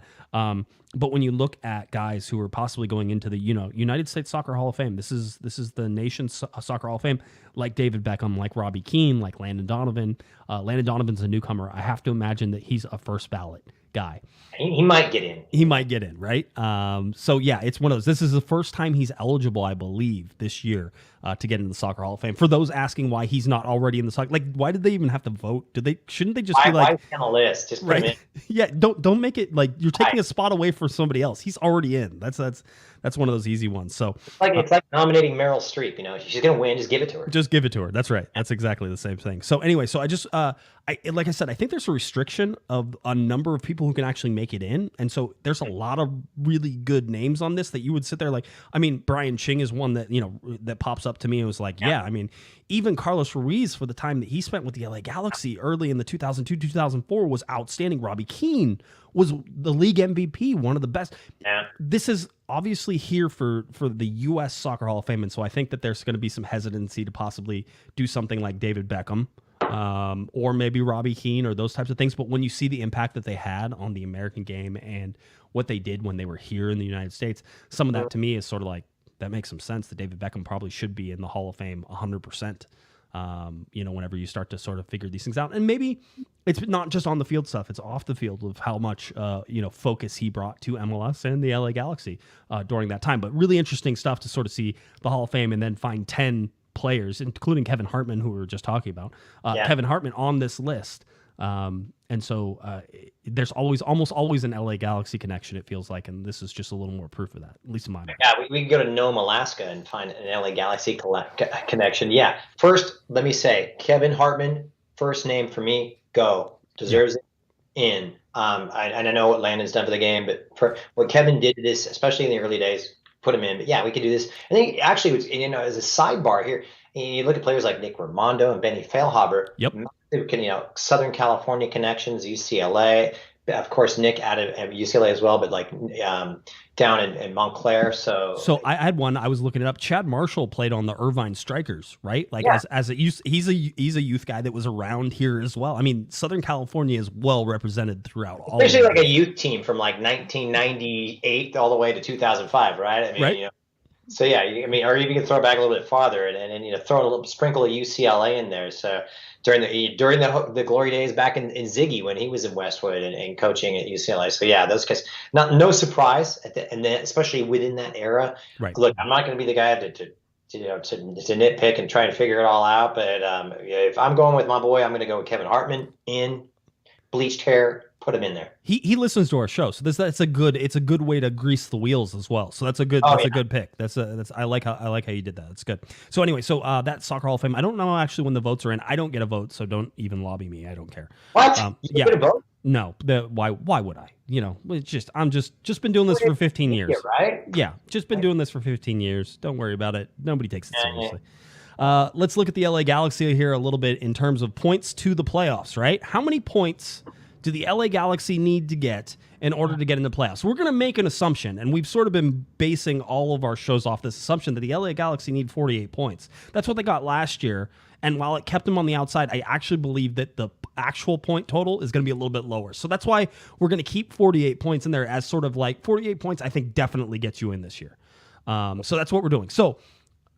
But when you look at guys who are possibly going into the United States Soccer Hall of Fame, this is the nation's Soccer Hall of Fame, like David Beckham, like Robbie Keane, like Landon Donovan. Landon Donovan's a newcomer. I have to imagine that he's a first ballot guy. He might get in. He might get in, right? So yeah, it's one of those. This is the first time he's eligible, I believe, this year to get into the Soccer Hall of Fame. For those asking why he's not already in the soccer, like, why did they even have to vote? Shouldn't they just be like, why on a list? Just put right? him in. Yeah, don't make it like you're taking a spot away from somebody else. He's already in. That's one of those easy ones. So it's like nominating Meryl Streep. She's gonna win. Just give it to her. Just give it to her. That's right. That's exactly the same thing. So anyway, so I just like I said, I think there's a restriction of a number of people who can actually make it in, and so there's a lot of really good names on this that you would sit there like. I mean, Brian Ching is one that that pops up to me and was like, yeah. I mean, even Carlos Ruiz for the time that he spent with the LA Galaxy early in the 2002-2004 was outstanding. Robbie Keane was the league MVP, one of the best. Yeah. This is obviously here for the U.S. Soccer Hall of Fame, and so I think that there's going to be some hesitancy to possibly do something like David Beckham or maybe Robbie Keane or those types of things. But when you see the impact that they had on the American game and what they did when they were here in the United States, some of that to me is sort of like, that makes some sense that David Beckham probably should be in the Hall of Fame 100%. Whenever you start to sort of figure these things out. And maybe it's not just on the field stuff, it's off the field of how much, focus he brought to MLS and the LA Galaxy during that time. But really interesting stuff to sort of see the Hall of Fame and then find 10 players, including Kevin Hartman, who we were just talking about, Kevin Hartman on this list. And so there's almost always an LA Galaxy connection, it feels like, and this is just a little more proof of that, at least in my mind. Yeah, we can go to Nome, Alaska and find an LA Galaxy connection. Yeah, first, let me say, Kevin Hartman, first name for me, go. Deserves it in. I know what Landon's done for the game, but for what Kevin did to this, especially in the early days, put him in. But yeah, we could do this. I think actually, as a sidebar here, you look at players like Nick Raimondo and Benny Feilhaber. Yep. Southern California connections, UCLA. Of course, Nick out of UCLA as well, but like down in Montclair. So I had one. I was looking it up. Chad Marshall played on the Irvine Strikers, right? Like as a youth, he's a youth guy that was around here as well. I mean, Southern California is well represented throughout all. Especially like a youth team from like 1998 all the way to 2005, right? I mean, right. So yeah, or even you can throw it back a little bit farther and throw a little sprinkle of UCLA in there. So during the glory days back in Ziggy when he was in Westwood and coaching at UCLA. So yeah, those guys, no surprise and then especially within that era. Right. Look, I'm not going to be the guy to nitpick and try to figure it all out. But if I'm going with my boy, I'm going to go with Kevin Hartman in bleached hair. Put him in there. He listens to our show, so it's a good way to grease the wheels as well. So that's a good a good pick. I like how you did that. That's good. So anyway, that Soccer Hall of Fame. I don't know actually when the votes are in. I don't get a vote, so don't even lobby me. I don't care. What? You get a vote? No, why would I? It's just I'm just been doing this for 15 years. Right? Yeah, just been doing this for 15 years. Don't worry about it. Nobody takes it seriously. Let's look at the LA Galaxy here a little bit in terms of points to the playoffs, right? How many points do the LA Galaxy need to get in order to get in the playoffs? We're going to make an assumption, and we've sort of been basing all of our shows off this assumption that the LA Galaxy need 48 points. That's what they got last year, and while it kept them on the outside, I actually believe that the actual point total is going to be a little bit lower. So that's why we're going to keep 48 points in there as sort of like 48 points I think definitely gets you in this year. So that's what we're doing. So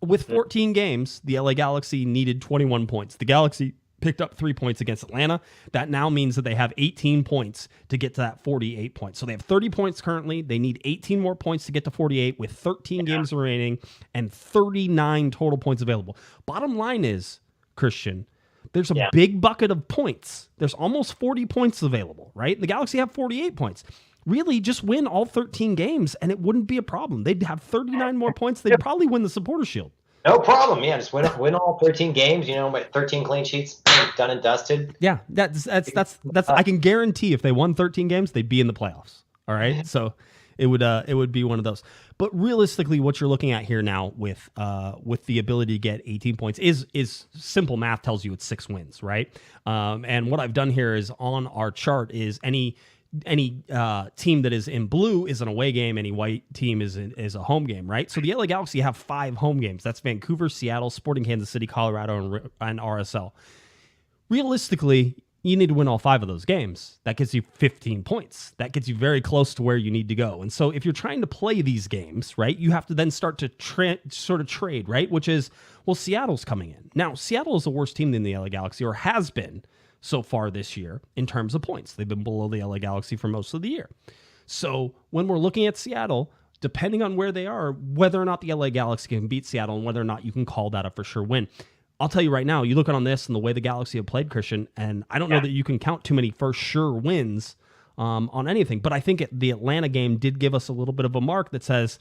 with 14 games, the LA Galaxy needed 21 points. The Galaxy picked up 3 points against Atlanta. That now means that they have 18 points to get to that 48 points. So they have 30 points currently. They need 18 more points to get to 48 with 13 games remaining and 39 total points available. Bottom line is, Christian, there's a big bucket of points. There's almost 40 points available, right? The Galaxy have 48 points. Really, just win all 13 games and it wouldn't be a problem. They'd have 39 more points. They'd probably win the Supporter Shield. No problem. Yeah, just win all 13 games. 13 clean sheets, done and dusted. Yeah, that's. I can guarantee if they won 13 games, they'd be in the playoffs. All right, so it would be one of those. But realistically, what you're looking at here now with the ability to get 18 points is simple math tells you it's 6 wins, right? And what I've done here is on our chart is any team that is in blue is an away game. Any white team is a home game, right? So the LA Galaxy have 5 home games. That's Vancouver, Seattle, Sporting Kansas City, Colorado, and RSL. Realistically, you need to win all 5 of those games. That gets you 15 points. That gets you very close to where you need to go. And so if you're trying to play these games, right, you have to then start to sort of trade, right? Which is, well, Seattle's coming in. Now, Seattle is a worse team than the LA Galaxy, or has been so far this year in terms of points. They've been below the LA Galaxy for most of the year. So when we're looking at Seattle, depending on where they are, whether or not the LA Galaxy can beat Seattle and whether or not you can call that a for sure win. I'll tell you right now, you look on this and the way the Galaxy have played, Christian, and I don't know that you can count too many for sure wins on anything, but I think the Atlanta game did give us a little bit of a mark that says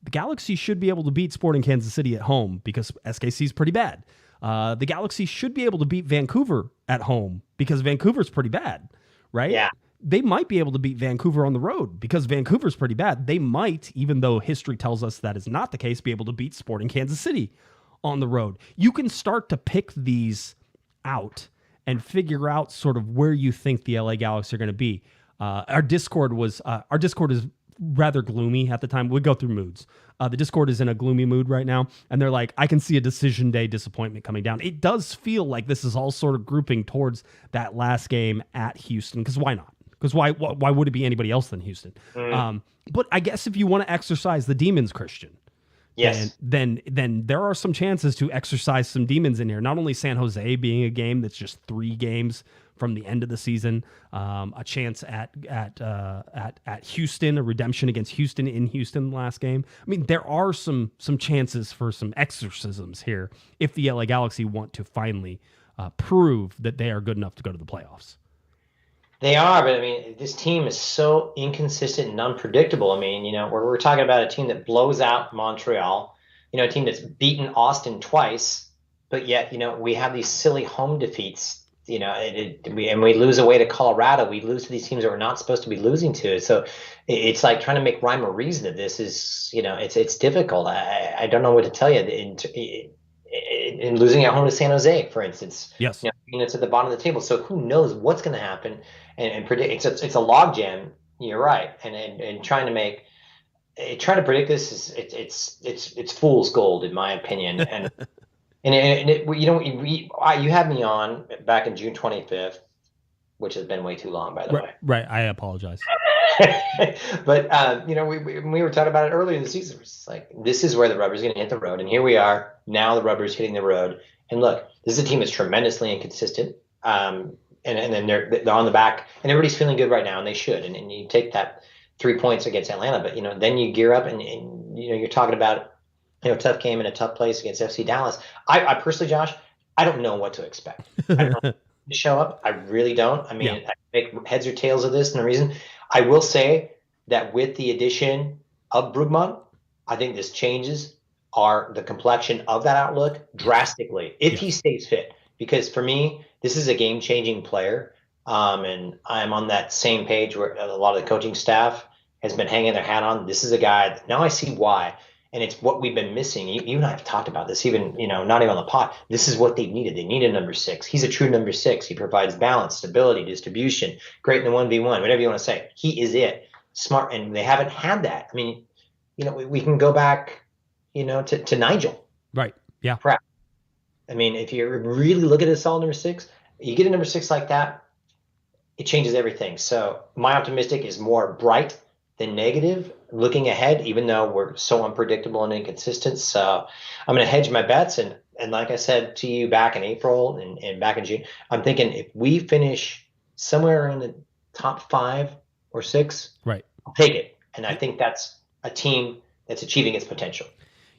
the Galaxy should be able to beat Sporting Kansas City at home because SKC is pretty bad. The Galaxy should be able to beat Vancouver at home because Vancouver's pretty bad, right? Yeah. They might be able to beat Vancouver on the road because Vancouver's pretty bad. They might, even though history tells us that is not the case, be able to beat Sporting Kansas City on the road. You can start to pick these out and figure out sort of where you think the LA Galaxy are going to be. Our Discord is rather gloomy at the time. We go through moods. The Discord is in a gloomy mood right now, and they're like, I can see a decision day disappointment coming down. It does feel like this is all sort of grouping towards that last game at Houston, because why not? Because why would it be anybody else than Houston? But I guess if you want to exercise the demons, Christian, yes, then there are some chances to exercise some demons in here. Not only San Jose being a game that's just 3 games from the end of the season, a chance at Houston, a redemption against Houston in Houston last game. I mean, there are some chances for some exorcisms here if the LA Galaxy want to finally prove that they are good enough to go to the playoffs. They are, but I mean, this team is so inconsistent and unpredictable. I mean, we're talking about a team that blows out Montreal, a team that's beaten Austin twice, but yet, we have these silly home defeats. And we lose away to Colorado. We lose to these teams that we're not supposed to be losing to. So it's like trying to make rhyme or reason that this is, it's difficult. I don't know what to tell you. In losing at home to San Jose, for instance, yes, it's at the bottom of the table. So who knows what's going to happen? And predict. It's a logjam. You're right. And trying to predict this it's fool's gold in my opinion. And. You had me on back in June 25th, which has been way too long, by the way. Right. I apologize. But, we were talking about it earlier in the season. It's like, this is where the rubber's going to hit the road. And here we are. Now the rubber's hitting the road. And look, this is a team that's tremendously inconsistent. And then they're on the back. And everybody's feeling good right now, and they should. And you take that 3 points against Atlanta. But, then you gear up and you're talking about tough game in a tough place against FC Dallas. I personally, Josh, I don't know what to expect. I don't know to show up. I really don't. I mean, I make heads or tails of this, and the reason I will say that with the addition of Brugman, I think this changes the complexion of that outlook drastically if he stays fit. Because for me, this is a game-changing player And I'm on that same page where a lot of the coaching staff has been hanging their hat on. This is a guy, now I see why. And it's what we've been missing. You and I have talked about this, even, not even on the pot. This is what they needed. They need a number 6. He's a true number 6. He provides balance, stability, distribution, great in the 1v1, whatever you want to say. He is it. Smart. And they haven't had that. I mean, we can go back, to Nigel. Right. Yeah. Crap. I mean, if you really look at a solid number 6, you get a number 6 like that, it changes everything. So my optimistic is more bright than negative looking ahead, even though we're so unpredictable and inconsistent. So I'm going to hedge my bets. And like I said to you back in April and back in June, I'm thinking if we finish somewhere in the top 5 or 6, right, I'll take it. And I think that's a team that's achieving its potential.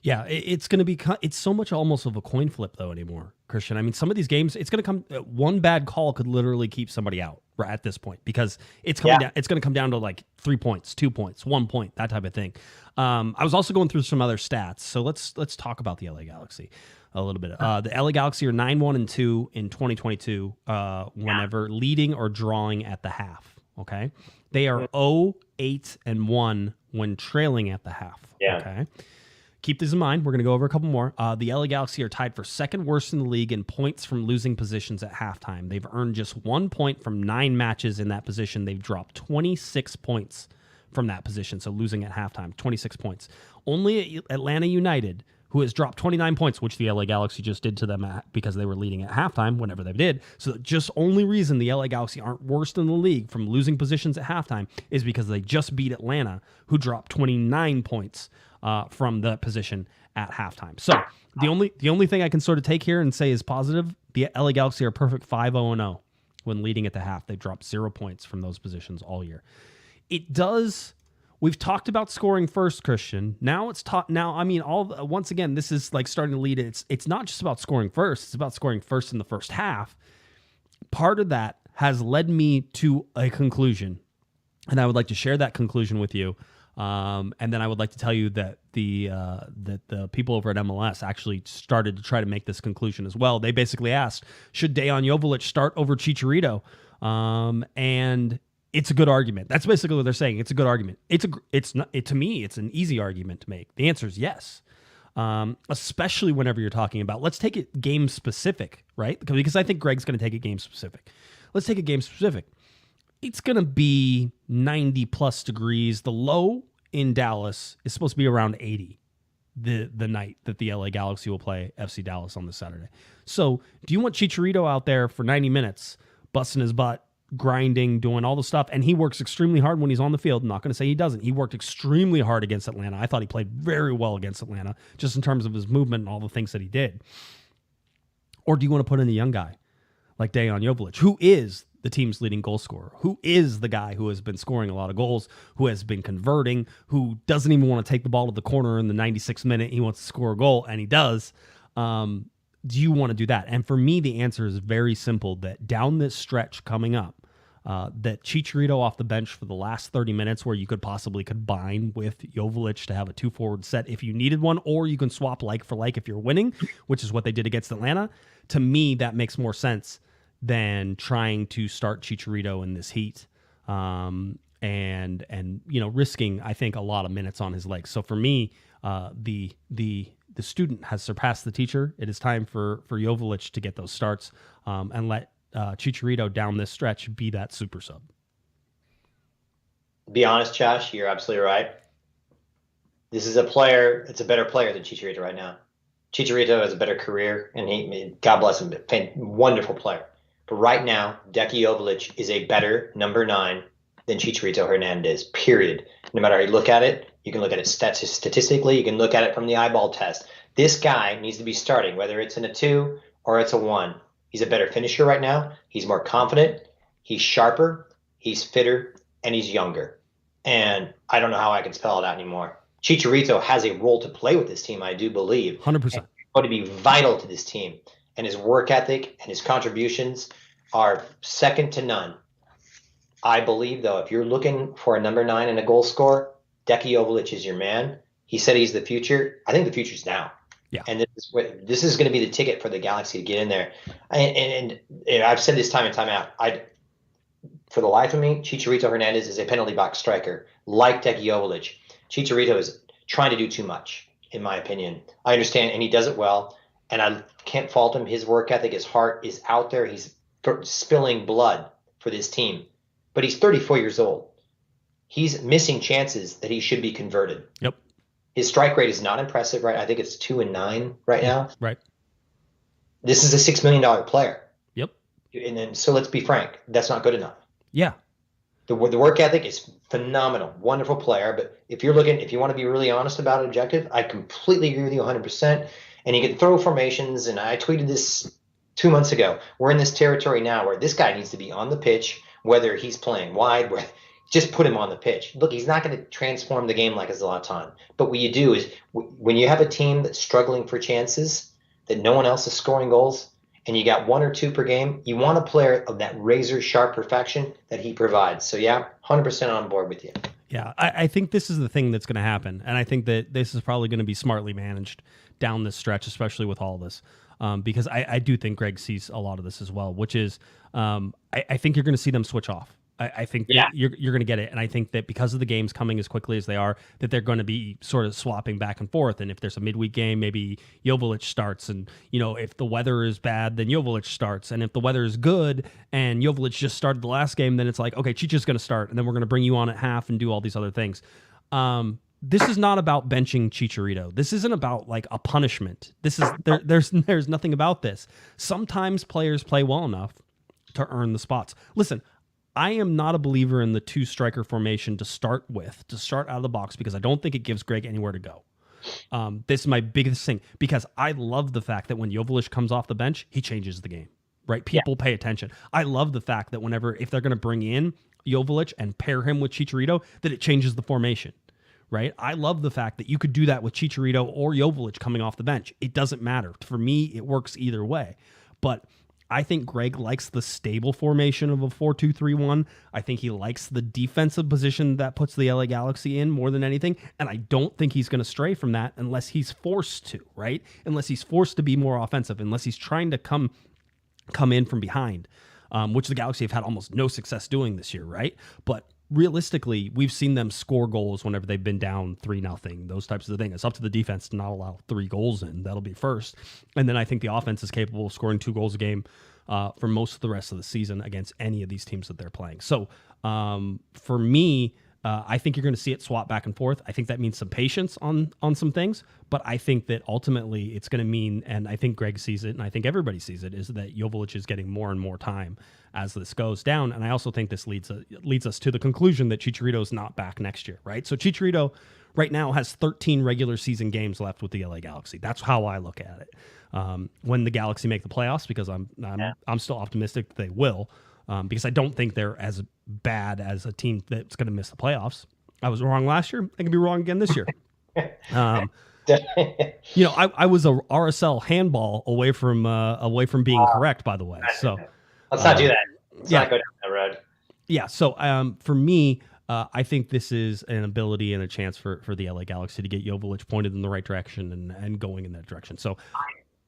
Yeah, it's going to be. It's so much almost of a coin flip though anymore, Christian. I mean, some of these games, it's going to come. One bad call could literally keep somebody out right at this point because it's coming down. It's going to come down to like 3 points, 2 points, 1 point, that type of thing. I was also going through some other stats, so let's talk about the LA Galaxy a little bit. The LA Galaxy are 9-1-2 in 2022. Whenever leading or drawing at the half. Okay, they are 0-8-1 when trailing at the half. Yeah. Okay. Keep these in mind. We're going to go over a couple more. The LA Galaxy are tied for second worst in the league in points from losing positions at halftime. They've earned just 1 point from 9 matches in that position. They've dropped 26 points from that position, so losing at halftime, 26 points. Only Atlanta United, who has dropped 29 points, which the LA Galaxy just did to them because they were leading at halftime whenever they did. So just only reason the LA Galaxy aren't worst in the league from losing positions at halftime is because they just beat Atlanta, who dropped 29 points from the position at halftime. So the only thing I can sort of take here and say is positive, the LA Galaxy are perfect 5-0-0 when leading at the half. They dropped 0 points from those positions all year. It does. We've talked about scoring first, Christian. Now it's taught. Now, I mean, once again, this is like starting to lead. It's not just about scoring first. It's about scoring first in the first half. Part of that has led me to a conclusion, and I would like to share that conclusion with you. And then I would like to tell you that the people over at MLS actually started to try to make this conclusion as well. They basically asked, should Joveljic start over Chicharito? And it's a good argument. That's basically what they're saying. It's a good argument. To me, it's an easy argument to make. The answer is yes. Especially whenever you're talking about, let's take it game specific, right? Because I think Greg's going to take it game specific. Let's take it game specific. It's going to be 90 plus degrees. The low in Dallas is supposed to be around 80 the night that the LA Galaxy will play FC Dallas on this Saturday. So do you want Chicharito out there for 90 minutes, busting his butt, grinding, doing all the stuff? And he works extremely hard when he's on the field. I'm not going to say he doesn't. He worked extremely hard against Atlanta. I thought he played very well against Atlanta, just in terms of his movement and all the things that he did. Or do you want to put in a young guy like Denis Bouanga, who is the team's leading goal scorer, who is the guy who has been scoring a lot of goals, who has been converting, who doesn't even want to take the ball to the corner in the 96th minute. He wants to score a goal, and he does. Do you want to do that? And for me, the answer is very simple, that down this stretch coming up, that Chicharito off the bench for the last 30 minutes, where you could possibly combine with Joveljic to have a 2-forward set if you needed one, or you can swap like for like if you're winning, which is what they did against Atlanta. To me, that makes more sense than trying to start Chicharito in this heat, and risking, I think, a lot of minutes on his legs. So for me, the student has surpassed the teacher. It is time for Joveljic to get those starts, and let Chicharito down this stretch be that super sub. Be honest, Josh, you're absolutely right. This is a player. It's a better player than Chicharito right now. Chicharito has a better career, and God bless him, wonderful player. But right now, Denis Joveljic is a better number 9 than Chicharito Hernandez, period. No matter how you look at it, you can look at it statistically, you can look at it from the eyeball test. This guy needs to be starting, whether it's in a 2 or it's a 1. He's a better finisher right now. He's more confident. He's sharper. He's fitter. And he's younger. And I don't know how I can spell it out anymore. Chicharito has a role to play with this team, I do believe. 100%. He's going to be vital to this team. And his work ethic and his contributions are second to none. I believe, though, if you're looking for a number 9 and a goal scorer, Denis Joveljic is your man. He said he's the future. I think the future's now. Yeah. And this is going to be the ticket for the Galaxy to get in there. And I've said this time and time out. for the life of me, Chicharito Hernandez is a penalty box striker, like Deck Joveljic. Chicharito is trying to do too much, in my opinion. I understand, and he does it well, and I can't fault him. His work ethic, his heart is out there. He's spilling blood for this team. But he's 34 years old. He's missing chances that he should be converted. Yep. His strike rate is not impressive, right? I think it's 2-9 right now. Right. This is a $6 million player. Yep. And then, so let's be frank, that's not good enough. Yeah. The work ethic is phenomenal, wonderful player. But if you want to be really honest about it, objective, I completely agree with you 100%. And you can throw formations, and I tweeted this 2 months ago. We're in this territory now where this guy needs to be on the pitch, whether he's playing wide, just put him on the pitch. Look, he's not going to transform the game like a Zlatan. But what you do is when you have a team that's struggling for chances, that no one else is scoring goals, and you got 1 or 2 per game, you want a player of that razor-sharp perfection that he provides. So, yeah, 100% on board with you. Yeah, I think this is the thing that's going to happen. And I think that this is probably going to be smartly managed down this stretch, especially with all this. Because I do think Greg sees a lot of this as well, which is I think you're going to see them switch off. I think that you're going to get it. And I think that because of the games coming as quickly as they are, that they're going to be sort of swapping back and forth. And if there's a midweek game, maybe Joveljic starts. And, if the weather is bad, then Joveljic starts. And if the weather is good and Joveljic just started the last game, then it's like, okay, Chicha's going to start. And then we're going to bring you on at half and do all these other things. This is not about benching Chicharito. This isn't about like a punishment. This is there's nothing about this. Sometimes players play well enough to earn the spots. Listen, I am not a believer in the 2 striker formation to start out of the box, because I don't think it gives Greg anywhere to go. This is my biggest thing, because I love the fact that when Joveljic comes off the bench, he changes the game, right? People pay attention. I love the fact that if they're going to bring in Joveljic and pair him with Chicharito, that it changes the formation, right? I love the fact that you could do that with Chicharito or Joveljic coming off the bench. It doesn't matter. For me, it works either way. But I think Greg likes the stable formation of a 4-2-3-1. I think he likes the defensive position that puts the LA Galaxy in more than anything. And I don't think he's going to stray from that unless he's forced to, right? Unless he's forced to be more offensive, unless he's trying to come in from behind, which the Galaxy have had almost no success doing this year, right? But realistically, we've seen them score goals whenever they've been down 3-0, those types of things. It's up to the defense to not allow 3 goals in. That'll be first. And then I think the offense is capable of scoring 2 goals a game for most of the rest of the season against any of these teams that they're playing. So for me, I think you're going to see it swap back and forth. I think that means some patience on some things, but I think that ultimately it's going to mean, and I think Greg sees it, and I think everybody sees it, is that Joveljic is getting more and more time as this goes down. And I also think this leads us to the conclusion that Chicharito is not back next year, right? So Chicharito right now has 13 regular season games left with the LA Galaxy. That's how I look at it. When the Galaxy make the playoffs, because I'm still optimistic that they will, because I don't think they're as bad as a team that's going to miss the playoffs. I was wrong last year. I can be wrong again this year. I was a RSL handball away from being correct, by the way. So let's not do that. Let's not go down that road. Yeah. So for me, I think this is an ability and a chance for the LA Galaxy to get Joveljic pointed in the right direction and going in that direction. So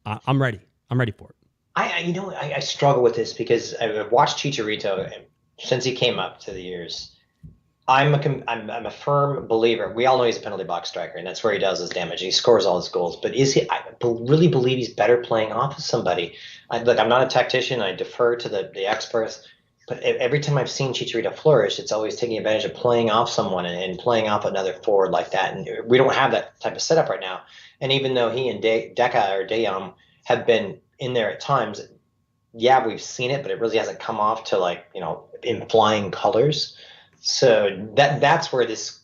I'm ready. I'm ready for it. I struggle with this because I've watched Chicharito since he came up to the years. I'm a firm believer. We all know he's a penalty box striker, and that's where he does his damage. He scores all his goals. But I really believe he's better playing off of somebody. Look, I'm not a tactician. I defer to the experts. But every time I've seen Chicharito flourish, it's always taking advantage of playing off someone and playing off another forward like that. And we don't have that type of setup right now. And even though he and Deca or Deyam have been in there at times, yeah, we've seen it, but it really hasn't come off to in flying colors. So that's where this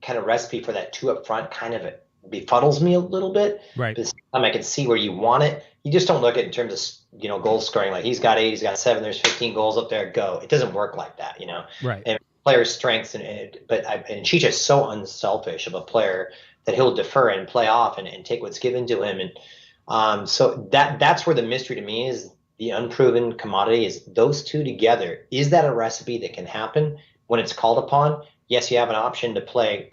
kind of recipe for that 2 up front kind of befuddles me a little bit. Right. Because I can see where you want it. You just don't look at it in terms of goal scoring. Like he's got 8, he's got 7, there's 15 goals up there, go. It doesn't work like that, Right. And players' strengths and Chicha is so unselfish of a player that he'll defer and play off and take what's given to him. And so that's where the mystery to me is. The unproven commodity is those two together. Is that a recipe that can happen when it's called upon? Yes, you have an option to play,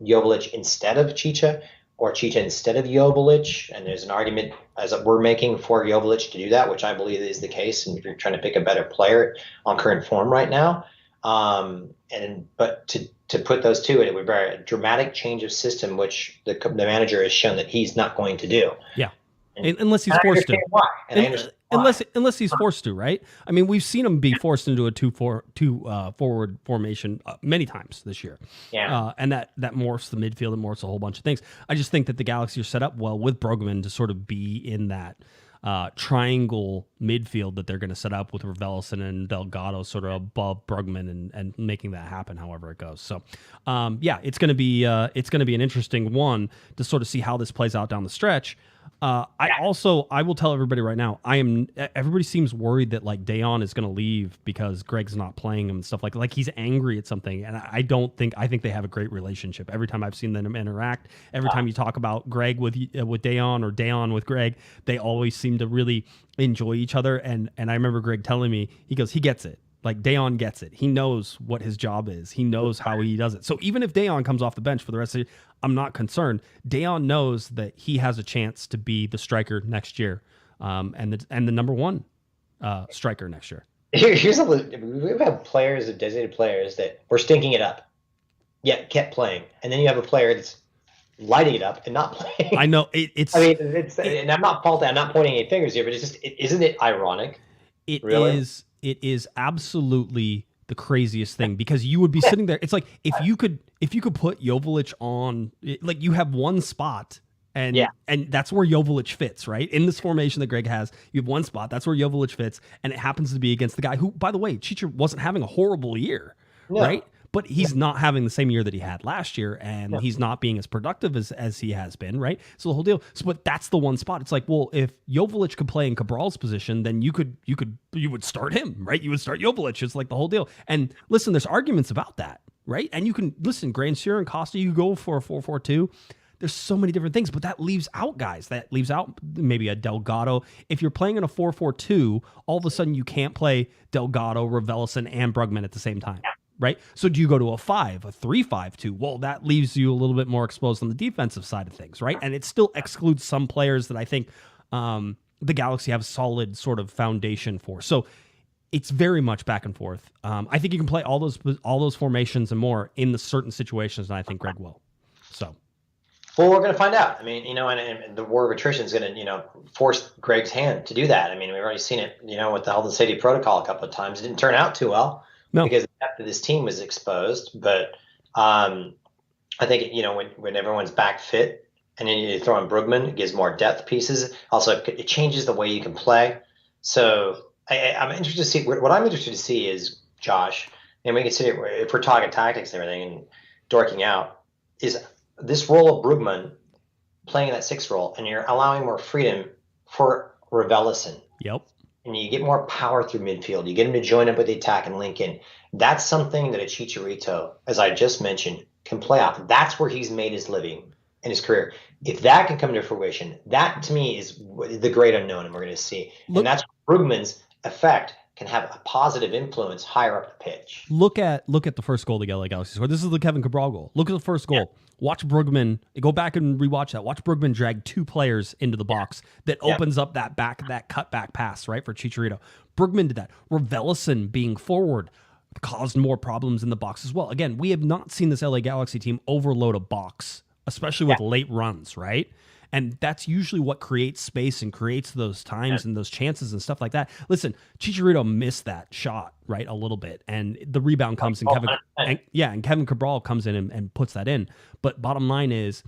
Joveljic instead of Chicha, or Chicha instead of Joveljic, and there's an argument as we're making for Joveljic to do that, which I believe is the case. And if you're trying to pick a better player on current form right now, but to put those two, it would be a dramatic change of system, which the manager has shown that he's not going to do. Yeah. Unless he's forced to. Why? And I understand why. Unless he's forced to, right? I mean, we've seen him be forced into a two forward formation many times this year. Yeah. And that morphs the midfield and morphs a whole bunch of things. I just think that the Galaxy are set up well with Brugman to sort of be in that triangle midfield that they're going to set up with Raveloson and Delgado sort of above Brugman and making that happen however it goes. So, it's going to be an interesting one to sort of see how this plays out down the stretch. I will tell everybody right now, everybody seems worried that like Dejan is going to leave because Greg's not playing him and stuff like he's angry at something. And I think they have a great relationship. Every time I've seen them interact, every time you talk about Greg with Dejan or Dejan with Greg, they always seem to really enjoy each other. And I remember Greg telling me, he goes, he gets it. Like Dejan gets it. He knows what his job is. He knows how he does it. So even if Dejan comes off the bench for the rest of the year, I'm not concerned. Dejan knows that he has a chance to be the striker next year, and the number one striker next year. Here's we've had players, designated players that were stinking it up, yet kept playing, and then you have a player that's lighting it up and not playing. I know and I'm not faulting. I'm not pointing any fingers here, but it's just isn't it ironic? It is absolutely the craziest thing because you would be sitting there. It's like if you could put Joveljic on, like you have one spot and that's where Joveljic fits, right? In this formation that Greg has, you have one spot. That's where Joveljic fits. And it happens to be against the guy who, by the way, Chicha wasn't having a horrible year, right? But he's not having the same year that he had last year, and he's not being as productive as he has been, right? So the whole deal. So, but that's the one spot. It's like, well, if Joveljic could play in Cabral's position, then you would start him, right? You would start Joveljic. It's like the whole deal. And listen, there's arguments about that, right? And you can listen, Grandsir and Costa, you go for a 4-4-2. There's so many different things, but that leaves out guys. That leaves out maybe a Delgado. If you're playing in a 4-4-2, all of a sudden you can't play Delgado, Raveloson, and Brugman at the same time. Right? So do you go to a 3-5-2? Well, that leaves you a little bit more exposed on the defensive side of things, right? And it still excludes some players that I think the Galaxy have a solid sort of foundation for. So it's very much back and forth. I think you can play all those formations and more in the certain situations, and I think Greg will. So. Well, we're going to find out. I mean, and the war of attrition is going to, force Greg's hand to do that. I mean, we've already seen it, with the health and safety protocol a couple of times. It didn't turn out too well. No. Because after this team was exposed, but I think when everyone's back fit and then you throw in Brugman, it gives more depth pieces. Also, it changes the way you can play. So I'm interested to see what I'm interested to see is Josh, and we can see if we're talking tactics and everything and dorking out, is this role of Brugman playing that 6 role, and you're allowing more freedom for Raveloson. Yep. And you get more power through midfield. You get him to join up with the attack and link in. That's something that a Chicharito, as I just mentioned, can play off. That's where he's made his living in his career. If that can come to fruition, that to me is the great unknown, and we're going to see. And that's where Brugman's effect can have a positive influence higher up the pitch. Look at the first goal the LA Galaxy scored. This is the Kevin Cabral goal. Look at the first goal. Yeah. Watch Brugman. Go back and rewatch that. Watch Brugman drag 2 players into the box that opens up that cutback pass, right, for Chicharito. Brugman did that. Raveloson being forward caused more problems in the box as well. Again, we have not seen this LA Galaxy team overload a box, especially with late runs, right? And that's usually what creates space and creates those times and those chances and stuff like that. Listen, Chicharito missed that shot, right, a little bit. And the rebound comes and Kevin Cabral comes in and puts that in. But bottom line is,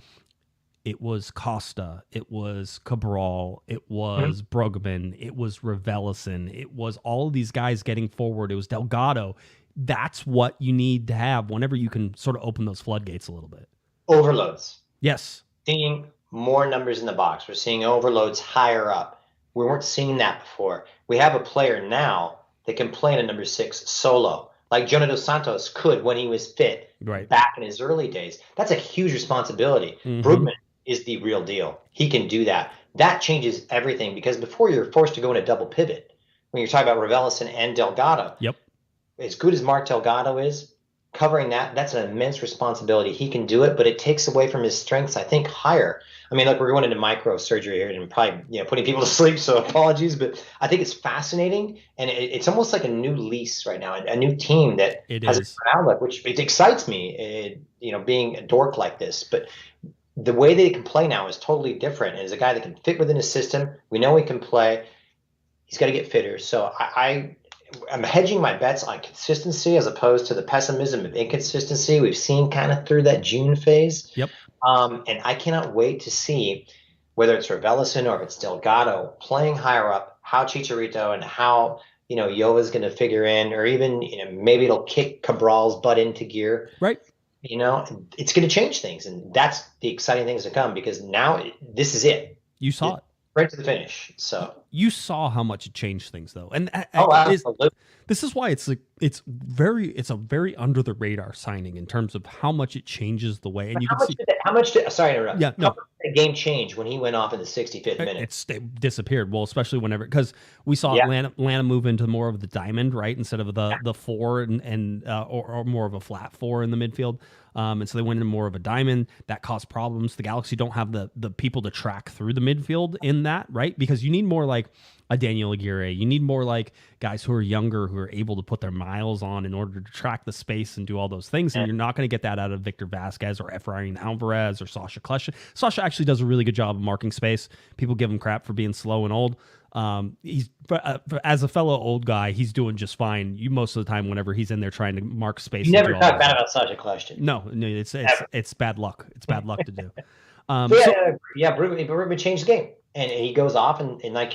it was Costa, it was Cabral, it was Brugman, it was Raveloson, it was all of these guys getting forward, it was Delgado. That's what you need to have whenever you can sort of open those floodgates a little bit. Overloads. Yes. Seeing more numbers in the box. We're seeing overloads higher up. We weren't seeing that before. We have a player now that can play in a number 6 solo, like Jonah Dos Santos could when he was fit back in his early days. That's a huge responsibility. Brugman is the real deal. He can do that. That changes everything because before you're forced to go in a double pivot. When you're talking about Raveloson and Delgado, as good as Mark Delgado is, covering that's an immense responsibility. He can do it, but it takes away from his strengths, I think, higher. I mean, look, we're going into microsurgery here and probably putting people to sleep, so apologies, but I think it's fascinating, and it's almost like a new lease right now, a new team that has a different outlook, which it excites me, being a dork like this. But the way they can play now is totally different. And as a guy that can fit within his system, we know he can play. He's got to get fitter. So I'm hedging my bets on consistency as opposed to the pessimism of inconsistency we've seen kind of through that June phase. Yep. And I cannot wait to see whether it's Raveloson or if it's Delgado playing higher up, how Chicharito and how Jova's going to figure in, or even maybe it'll kick Cabral's butt into gear. Right. It's going to change things, and that's the exciting things to come, because now this is it. You saw it right to the finish. So you saw how much it changed things, though, and this is why it's a very under the radar signing in terms of how much it changes the way. And you can see how much did sorry to interrupt. Yeah, no. How much did the game change when he went off in the 65th minute? It disappeared. Well, especially because we saw Atlanta move into more of the diamond, right, instead of the four or more of a flat four in the midfield. And so they went into more of a diamond. That caused problems. The Galaxy don't have the people to track through the midfield in that, right? Because you need more like a Daniel Aguirre. You need more like guys who are younger, who are able to put their miles on in order to track the space and do all those things. And you're not going to get that out of Victor Vasquez or Efrain Alvarez or Sasha Klesha. Sasha actually does a really good job of marking space. People give him crap for being slow and old. He's as a fellow old guy, he's doing just fine. Most of the time, whenever he's in there trying to mark space, you never talk bad about Sasha Klesha. No, it's bad luck. It's bad luck to do. Ruben changed the game, and he goes off and like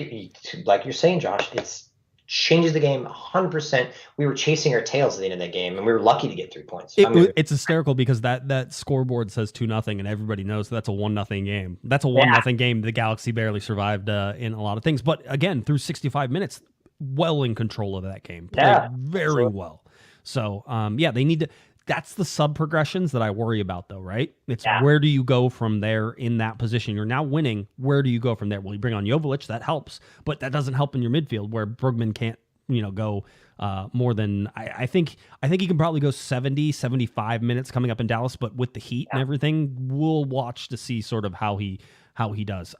you're saying, Josh, it's changes the game 100%. We were chasing our tails at the end of that game, and we were lucky to get 3 points. It's hysterical because that scoreboard says 2-0, and everybody knows that's a 1-0 game. That's a 1-0 game. The Galaxy barely survived in a lot of things, but again, through 65 minutes, well in control of that game, played very well. So they need to. That's the sub progressions that I worry about, though, right? It's where do you go from there in that position? You're now winning. Where do you go from there? Well, you bring on Joveljic, that helps, but that doesn't help in your midfield where Brugman can't, go more than I think he can probably go 70, 75 minutes coming up in Dallas, but with the heat and everything, we'll watch to see sort of how he does.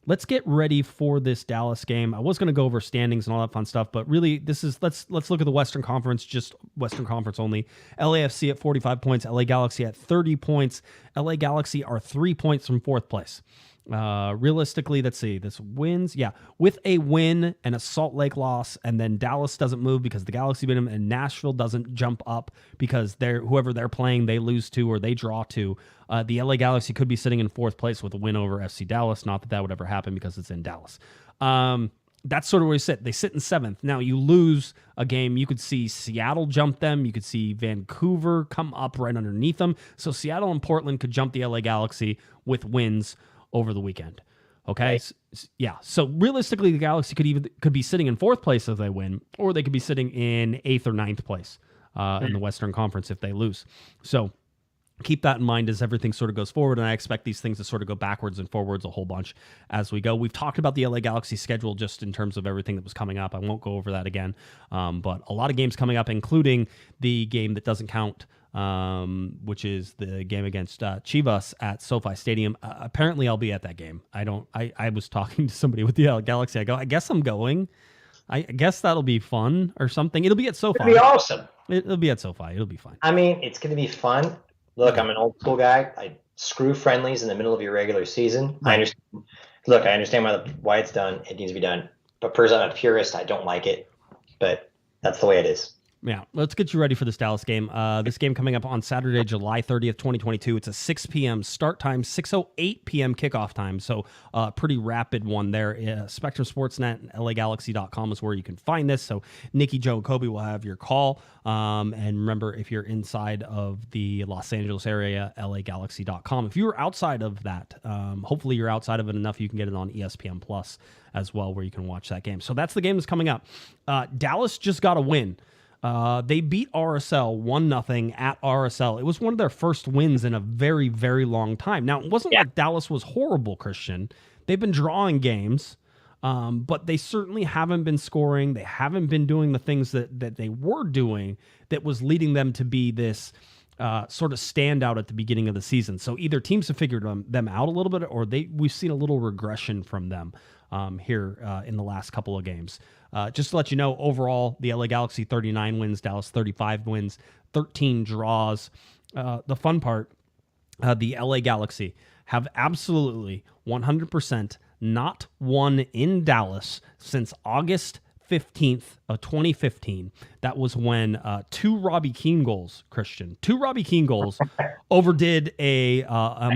Let's get ready for this Dallas game. I was going to go over standings and all that fun stuff, but really let's look at the Western Conference, just Western Conference only. LAFC at 45 points, LA Galaxy at 30 points. LA Galaxy are 3 points from fourth place. Realistically, let's see, this wins. Yeah. With a win and a Salt Lake loss, and then Dallas doesn't move because the Galaxy beat them, and Nashville doesn't jump up because whoever they're playing, they lose to or they draw to. The LA Galaxy could be sitting in fourth place with a win over FC Dallas. Not that would ever happen because it's in Dallas. That's sort of where they sit. They sit in seventh. Now, you lose a game, you could see Seattle jump them. You could see Vancouver come up right underneath them. So Seattle and Portland could jump the LA Galaxy with wins over the weekend. Okay. Right. Yeah. So realistically, the Galaxy could be sitting in fourth place if they win, or they could be sitting in eighth or ninth place in the Western Conference if they lose. So keep that in mind as everything sort of goes forward, and I expect these things to sort of go backwards and forwards a whole bunch as we go. We've talked about the LA Galaxy schedule just in terms of everything that was coming up. I won't go over that again, but a lot of games coming up, including the game that doesn't count, which is the game against Chivas at SoFi Stadium. Apparently, I'll be at that game. I was talking to somebody with the LA Galaxy. I go, I guess I'm going. I guess that'll be fun or something. It'll be at SoFi. It'll be awesome. It'll be at SoFi. It'll be fine. I mean, it's going to be fun. Look, I'm an old school guy. I screw friendlies in the middle of your regular season. Right. I understand why it's done. It needs to be done. But personally, I'm a purist. I don't like it. But that's the way it is. Yeah, let's get you ready for this Dallas game. This game coming up on Saturday, July 30th, 2022. It's a 6 p.m. start time, 6:08 p.m. kickoff time. So pretty rapid one there. Spectrum Sportsnet and LAGalaxy.com is where you can find this. So Nikki, Joe, and Kobe will have your call. And remember, if you're inside of the Los Angeles area, LAGalaxy.com. If you're outside of that, hopefully you're outside of it enough, you can get it on ESPN Plus as well, where you can watch that game. So that's the game that's coming up. Dallas just got a win. They beat RSL 1-0 at RSL. It was one of their first wins in a very, very long time. Now, it wasn't like Dallas was horrible, Christian. They've been drawing games. But they certainly haven't been scoring. They haven't been doing the things that they were doing that was leading them to be this sort of standout at the beginning of the season. So either teams have figured them out a little bit, or we've seen a little regression from them here in the last couple of games. Just to let you know, overall, the LA Galaxy 39 wins, Dallas 35 wins, 13 draws. The fun part, the LA Galaxy have absolutely 100% not won in Dallas since August 15th of 2015. That was when 2 Robbie Keane goals, Christian. 2 Robbie Keane goals overdid a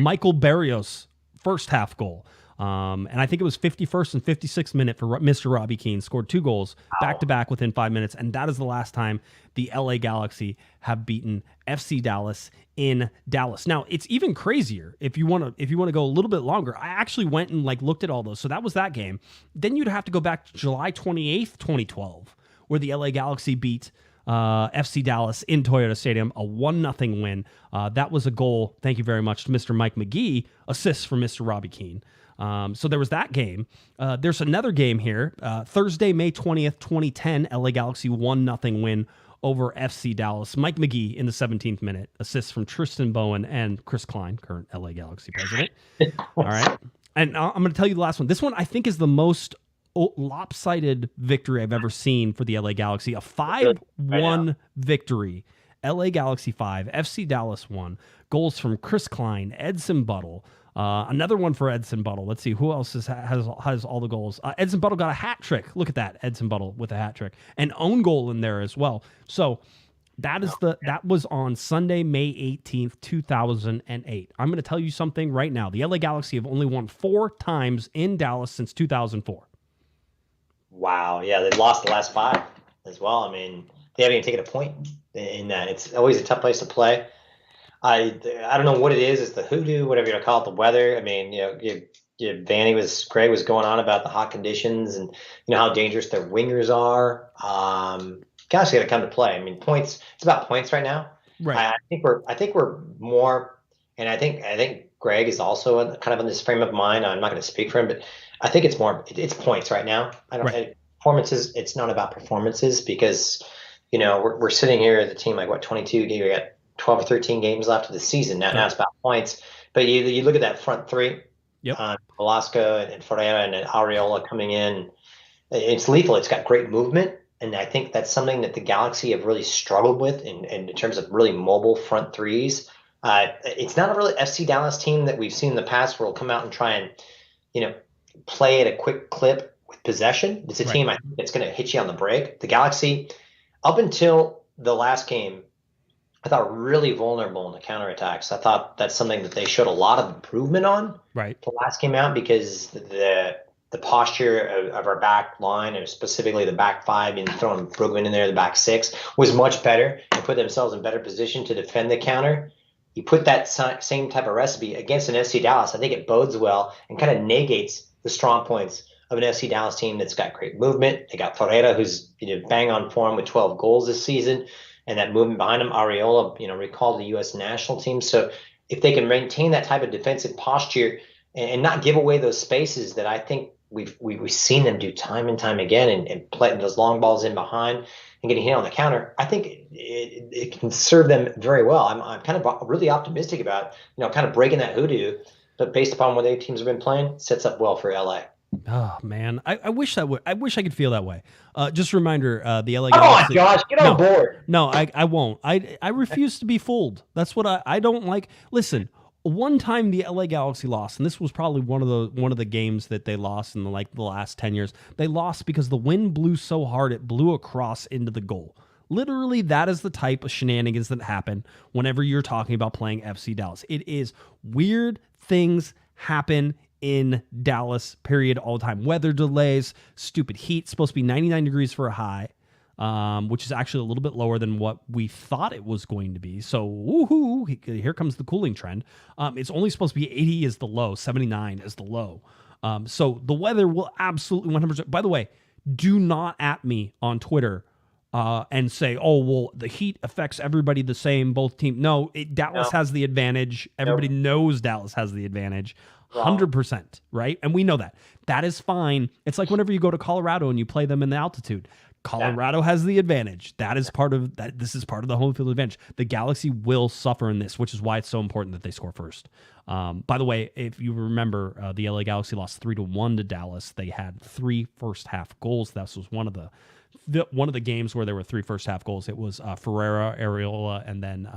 Michael Barrios first half goal. And I think it was 51st and 56th minute for Mr. Robbie Keane, scored 2 goals back-to-back within 5 minutes. And that is the last time the LA Galaxy have beaten FC Dallas in Dallas. Now, it's even crazier if you want to go a little bit longer. I actually went and looked at all those. So that was that game. Then you'd have to go back to July 28th, 2012, where the LA Galaxy beat FC Dallas in Toyota Stadium, a 1-0 win. That was a goal, thank you very much, to Mr. Mike McGee, assists from Mr. Robbie Keane. So there was that game. There's another game here. Thursday, May 20th, 2010, LA Galaxy 1-0 win over FC Dallas. Mike McGee in the 17th minute, assists from Tristan Bowen and Chris Klein, current LA Galaxy president. All right. And I'm going to tell you the last one. This one I think is the most lopsided victory I've ever seen for the LA Galaxy. A 5-1 victory. LA Galaxy 5, FC Dallas 1. Goals from Chris Klein, Edson Buttle. Another one for Edson Buttle. Let's see who else has all the goals. Edson Buttle got a hat trick. Look at that, Edson Buttle with a hat trick, an own goal in there as well. So that was on Sunday, May 18th, 2008. I'm going to tell you something right now. The LA Galaxy have only won 4 times in Dallas since 2004. Wow. Yeah, they've lost the last 5 as well. I mean, they haven't even taken a point in that. It's always a tough place to play. I don't know what it is. It's the hoodoo, whatever you want to call it, the weather. I mean, Greg was going on about the hot conditions and how dangerous their wingers are. Gosh, they got to come to play. I mean, points. It's about points right now. Right. I think we're more, and I think Greg is also kind of in this frame of mind. I'm not going to speak for him, but I think it's more. It's points right now. Performances. It's not about performances because we're sitting here as a team 22. You got 12 or 13 games left of the season. Now it's about points. But you look at that front 3, Velasco and Ferreira and Areola coming in. It's lethal. It's got great movement. And I think that's something that the Galaxy have really struggled with in terms of really mobile front 3s. It's not a really FC Dallas team that we've seen in the past where will come out and try and, play at a quick clip with possession. It's a team I think that's going to hit you on the break. The Galaxy, up until the last game, I thought really vulnerable in the counterattacks. I thought that's something that they showed a lot of improvement on. Right. The last game out because the posture of our back line, and specifically the back 5, and throwing Brugman in there, the back 6, was much better and put themselves in better position to defend the counter. You put that same type of recipe against an FC Dallas, I think it bodes well and kind of negates the strong points of an FC Dallas team that's got great movement. They got Ferreira, who's bang on form with 12 goals this season. And that movement behind him, Areola, recalled the U.S. national team. So if they can maintain that type of defensive posture and not give away those spaces that I think we've seen them do time and time again and playing those long balls in behind and getting hit on the counter, I think it can serve them very well. I'm kind of really optimistic about kind of breaking that hoodoo, but based upon what the teams have been playing, sets up well for LA. Oh man, I wish I could feel that way. Just a reminder, the LA Galaxy. Come on, Josh, get on board. No, I won't. I refuse to be fooled. That's what I don't like. Listen, one time the LA Galaxy lost, and this was probably one of the games that they lost in the last 10 years. They lost because the wind blew so hard it blew across into the goal. Literally, that is the type of shenanigans that happen whenever you're talking about playing FC Dallas. It is weird things happen in Dallas, period, all the time. Weather delays, stupid heat, supposed to be 99 degrees for a high, which is actually a little bit lower than what we thought it was going to be. So, woohoo, here comes the cooling trend. It's only supposed to be 80 is the low, 79 is the low. So the weather will absolutely 100%. By the way, do not at me on Twitter and say, oh, well, the heat affects everybody the same, both teams. No, Dallas has the advantage. Everybody knows Dallas has the advantage. 100%, right? And we know that. That is fine. It's like whenever you go to Colorado and you play them in the altitude. Colorado has the advantage. That is part of that. This is part of the home field advantage. The Galaxy will suffer in this, which is why it's so important that they score first. By the way, if you remember, the LA Galaxy lost 3-1 to Dallas. They had 3 first half goals. That was one of the games where there were 3 first half goals. It was Ferreira, Areola, and then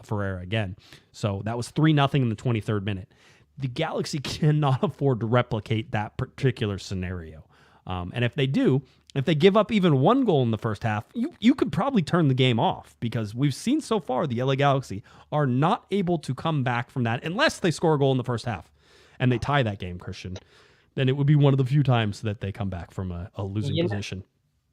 Ferreira again. So that was 3-0 in the 23rd minute. The Galaxy cannot afford to replicate that particular scenario. And if they do, if they give up even 1 goal in the first half, you could probably turn the game off, because we've seen so far the LA Galaxy are not able to come back from that unless they score a goal in the first half and they tie that game, Christian. Then it would be one of the few times that they come back from a losing position.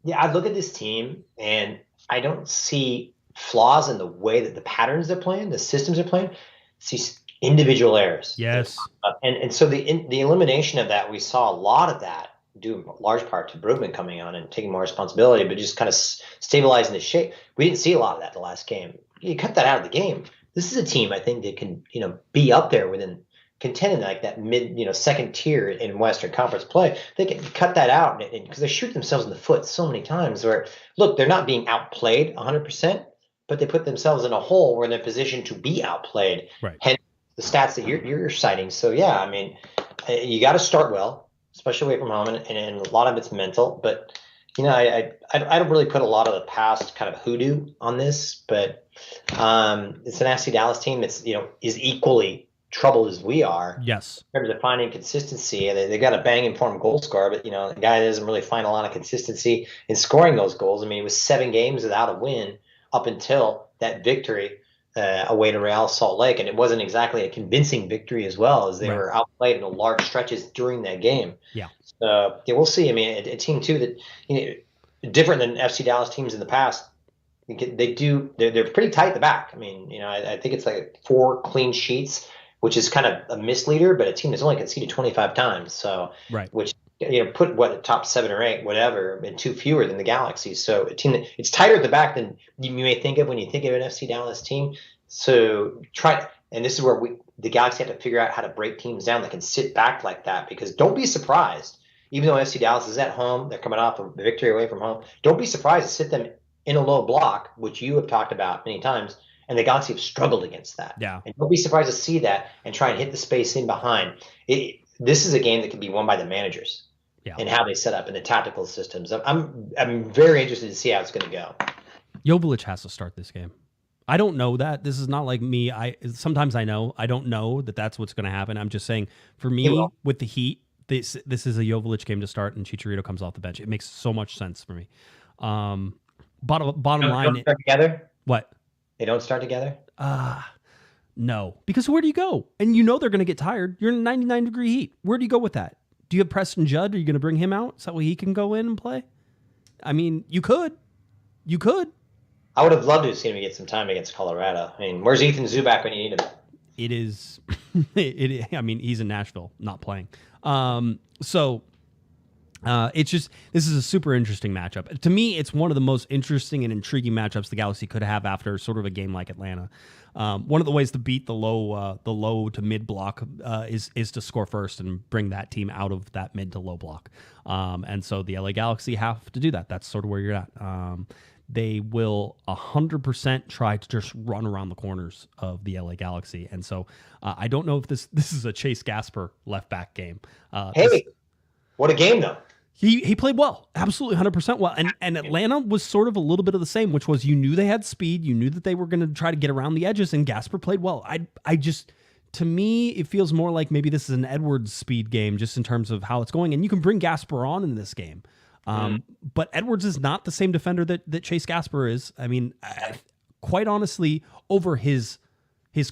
Yeah, I look at this team and I don't see flaws in the way that the patterns they're playing, the systems they're playing. I see individual errors. Yes. And so the elimination of that, we saw a lot of that, due in large part to Brugman coming on and taking more responsibility, but just kind of stabilizing the shape. We didn't see a lot of that the last game. You cut that out of the game. This is a team I think that can, be up there within contending like that mid, second tier in Western Conference play. They can cut that out because they shoot themselves in the foot so many times where, look, they're not being outplayed 100%, but they put themselves in a hole where they're in a position to be outplayed. Right. Hence the stats that you're citing. So yeah, I mean, you got to start well, especially away from home, and a lot of it's mental. But I don't really put a lot of the past kind of hoodoo on this, but it's an FC Dallas team that's is equally troubled as we are. Yes, in terms of finding consistency. They got a banging form goal scorer, but the guy doesn't really find a lot of consistency in scoring those goals. I mean, it was 7 games without a win up until that victory away to Real Salt Lake, and it wasn't exactly a convincing victory as well, as they were outplayed in large stretches during that game. Yeah. So we'll see. I mean, a team too that different than FC Dallas teams in the past. They're pretty tight at the back. I mean, I think it's like 4 clean sheets, which is kind of a misleader, but a team that's only conceded 25 times. So which put the top 7 or 8, whatever, and 2 fewer than the Galaxy. So a team that it's tighter at the back than you may think of when you think of an FC Dallas team. So and this is where the Galaxy have to figure out how to break teams down that can sit back like that, because don't be surprised, even though FC Dallas is at home, they're coming off a victory away from home. Don't be surprised to sit them in a low block, which you have talked about many times, and the Galaxy have struggled against that. Yeah. And don't be surprised to see that and try and hit the space in behind. This is a game that can be won by the managers and how they set up in the tactical systems. I'm very interested to see how it's going to go. Joveljic has to start this game. I don't know that. This is not like me. Sometimes I know. I don't know that that's what's going to happen. I'm just saying, for me, with the Heat, this is a Joveljic game to start, and Chicharito comes off the bench. It makes so much sense for me. Bottom line. Don't start together? What? They don't start together? No. Because where do you go? And they're going to get tired. You're in 99-degree heat. Where do you go with that? Do you have Preston Judd? Are you going to bring him out so he can go in and play? I mean, you could. You could. I would have loved to have seen him get some time against Colorado. I mean, where's Ethan Zubak when you need him? It is. I mean, he's in Nashville, not playing. It's just, this is a super interesting matchup. To me, it's one of the most interesting and intriguing matchups the Galaxy could have after sort of a game like Atlanta. One of the ways to beat the low to mid block is to score first and bring that team out of that mid to low block. And so the LA Galaxy have to do that. That's sort of where you're at. They will 100% try to just run around the corners of the LA Galaxy. And so I don't know if this is a Chase Gasper left back game. What a game though. He played well, absolutely 100% well. And Atlanta was sort of a little bit of the same, which was, they had speed. You knew that they were going to try to get around the edges, and Gasper played well. To me, it feels more like maybe this is an Edwards speed game just in terms of how it's going. And you can bring Gasper on in this game. But Edwards is not the same defender that Chase Gasper is. I mean, quite honestly, over his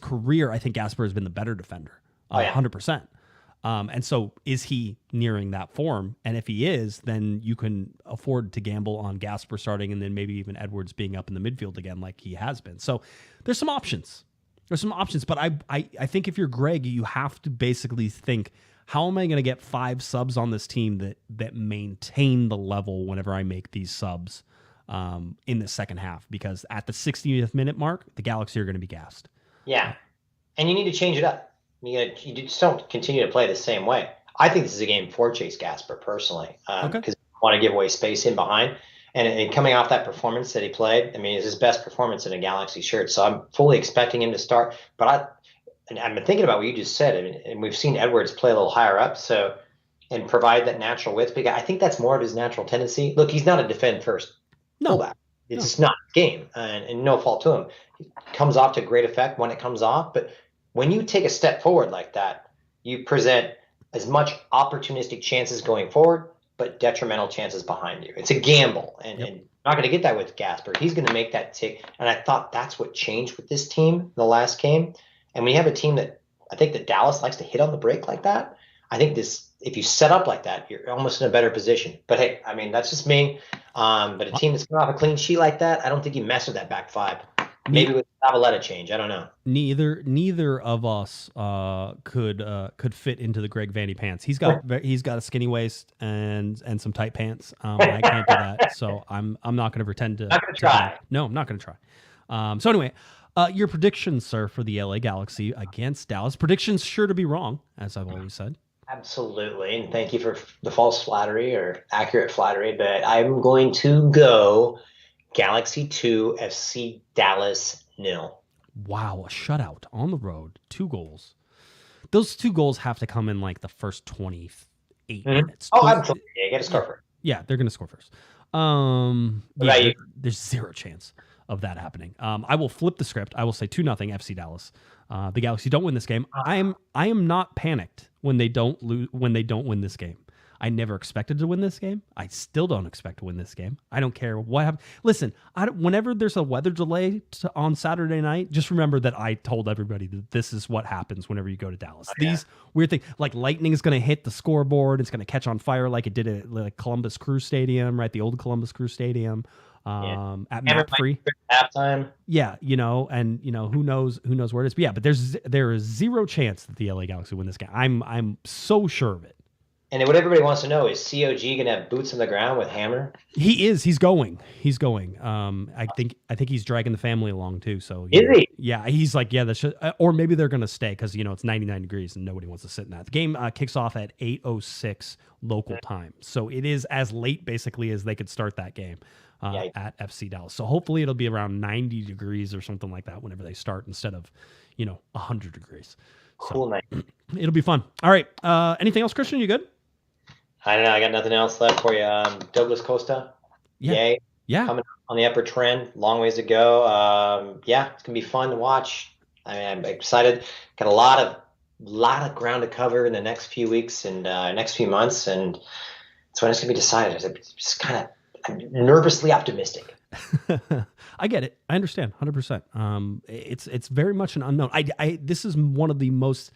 career, I think Gasper has been the better defender, 100%. And so is he nearing that form? And if he is, then you can afford to gamble on Gasper starting and then maybe even Edwards being up in the midfield again like he has been. So there's some options. But I think if you're Greg, you have to basically think, how am I going to get 5 subs on this team that maintain the level whenever I make these subs in the second half? Because at the 60th minute mark, the Galaxy are going to be gassed. Yeah. And you need to change it up. You just don't continue to play the same way. I think this is a game for Chase Gasper personally, because I want to give away space in behind. And coming off that performance that he played, I mean, it's his best performance in a Galaxy shirt. So I'm fully expecting him to start. But I've been thinking about what you just said, and we've seen Edwards play a little higher up, and provide that natural width. But I think that's more of his natural tendency. Look, he's not a defend first fullback. It's just not his game, and no fault to him. He comes off to great effect when it comes off. But when you take a step forward like that, you present as much opportunistic chances going forward, but detrimental chances behind you. It's a gamble, and you're not going to get that with Gasper. He's going to make that tick, and I thought that's what changed with this team in the last game. And when you have a team that I think that Dallas likes to hit on the break like that, I think if you set up like that, you're almost in a better position. But hey, I mean, that's just me. But a team that's coming off a clean sheet like that, I don't think you mess with that back five. Maybe with Zavaleta change, I don't know. Neither of us could fit into the Greg Vandy pants. He's got a skinny waist and some tight pants. I can't do that, so I'm not going to pretend to. Not going to try. No, I'm not going to try. So anyway, your predictions, sir, for the LA Galaxy against Dallas. Predictions sure to be wrong, as I've always said. Absolutely, and thank you for the false flattery or accurate flattery, but I'm going to go Galaxy 2, FC Dallas 0. Wow, a shutout on the road, 2 goals. Those 2 goals have to come in like the first 28 minutes. Oh, absolutely. You got to score first. Yeah, they're going to score first. There's zero chance of that happening. I will flip the script. I will say 2-0 FC Dallas. The Galaxy don't win this game. I am not panicked when they don't win this game. I never expected to win this game. I still don't expect to win this game. I don't care what happens. Listen, whenever there's a weather delay on Saturday night, just remember that I told everybody that this is what happens whenever you go to Dallas. These weird things, like lightning is going to hit the scoreboard. It's going to catch on fire like it did at like Columbus Crew Stadium, right? The old Columbus Crew Stadium. At map free halftime. Yeah, and who knows where it is. But yeah, but there is zero chance that the LA Galaxy win this game. I'm so sure of it. And what everybody wants to know is COG going to have boots on the ground with Hammer? He is. He's going. I think he's dragging the family along too. So is he? Yeah, he's like, yeah, that's or maybe they're going to stay because it's 99 degrees and nobody wants to sit in that. The game kicks off at 8:06 local time, so it is as late basically as they could start that game at FC Dallas. So hopefully it'll be around 90 degrees or something like that whenever they start instead of 100 degrees. Cool night. It'll be fun. All right. Anything else, Christian? You good? I don't know. I got nothing else left for you. Douglas Costa. Yay. Yeah. Coming on the upper trend. Long ways to go. It's going to be fun to watch. I mean, I'm excited. Got a lot of ground to cover in the next few weeks and next few months. And it's when it's going to be decided. I'm nervously optimistic. I get it. I understand 100%. It's very much an unknown. This is one of the most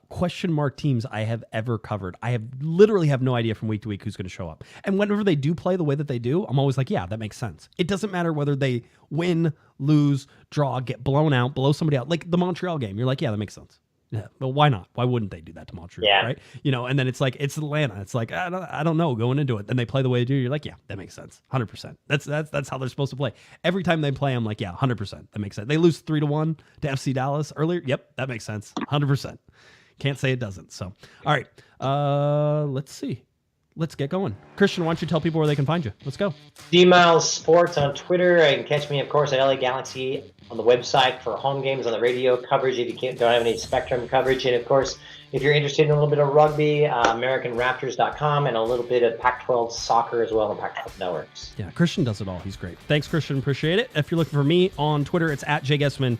question mark teams I have ever covered. I literally have no idea from week to week who's going to show up. And whenever they do play the way that they do, I'm always like, yeah, that makes sense. It doesn't matter whether they win, lose, draw, get blown out, blow somebody out. Like the Montreal game, you're like, yeah, that makes sense. Yeah, well, why not? Why wouldn't they do that to Montreal, right? And then it's like, it's Atlanta. It's like, I don't know, going into it. Then they play the way they do. You're like, yeah, that makes sense. 100%. That's how they're supposed to play. Every time they play, I'm like, yeah, 100%. That makes sense. They lose 3-1 to FC Dallas earlier. Yep, that makes sense. 100%. Can't say it doesn't. So, all right. Let's see. Let's get going. Christian, why don't you tell people where they can find you? Let's go. D-Miles Sports on Twitter. You can catch me, of course, at LA Galaxy on the website for home games, on the radio coverage if you don't have any Spectrum coverage. And, of course, if you're interested in a little bit of rugby, AmericanRaptors.com, and a little bit of Pac-12 soccer as well on Pac-12 networks. Yeah, Christian does it all. He's great. Thanks, Christian. Appreciate it. If you're looking for me on Twitter, it's at JGuesman.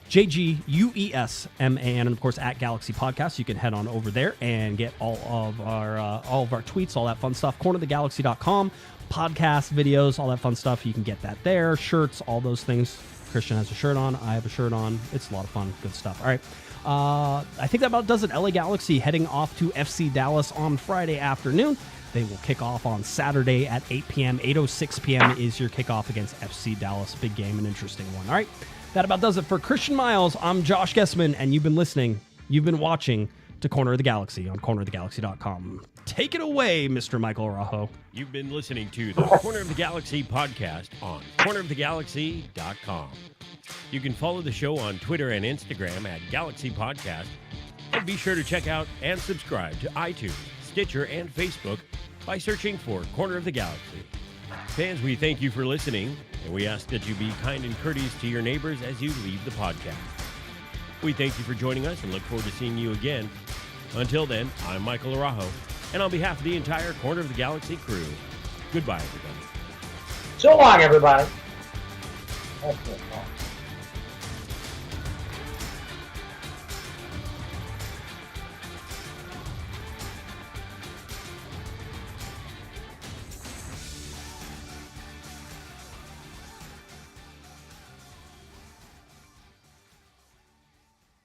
JGUESMAN, and of course at Galaxy Podcast. You can head on over there and get all of our tweets, all that fun stuff. cornerthegalaxy.com, podcast, videos, all that fun stuff. You can get that there. Shirts, all those things. Christian has a shirt on. I have a shirt on. It's a lot of fun. Good stuff. All right. I think that about does it. LA Galaxy heading off to FC Dallas on Friday afternoon. They will kick off on Saturday at 8 p.m. 8:06 p.m. is your kickoff against FC Dallas. Big game, an interesting one. All right. That about does it for Christian Miles. I'm Josh Guesman, and you've been watching to Corner of the Galaxy on cornerofthegalaxy.com. Take it away, Mr. Michael Arajo. You've been listening to the Corner of the Galaxy podcast on cornerofthegalaxy.com. You can follow the show on Twitter and Instagram at Galaxy Podcast, And be sure to check out and subscribe to iTunes, Stitcher, and Facebook by searching for Corner of the Galaxy. Fans, we thank you for listening, and we ask that you be kind and courteous to your neighbors as you leave the podcast. We thank you for joining us and look forward to seeing you again. Until then, I'm Michael Araujo, and on behalf of the entire Corner of the Galaxy crew, goodbye, everybody. So long, everybody.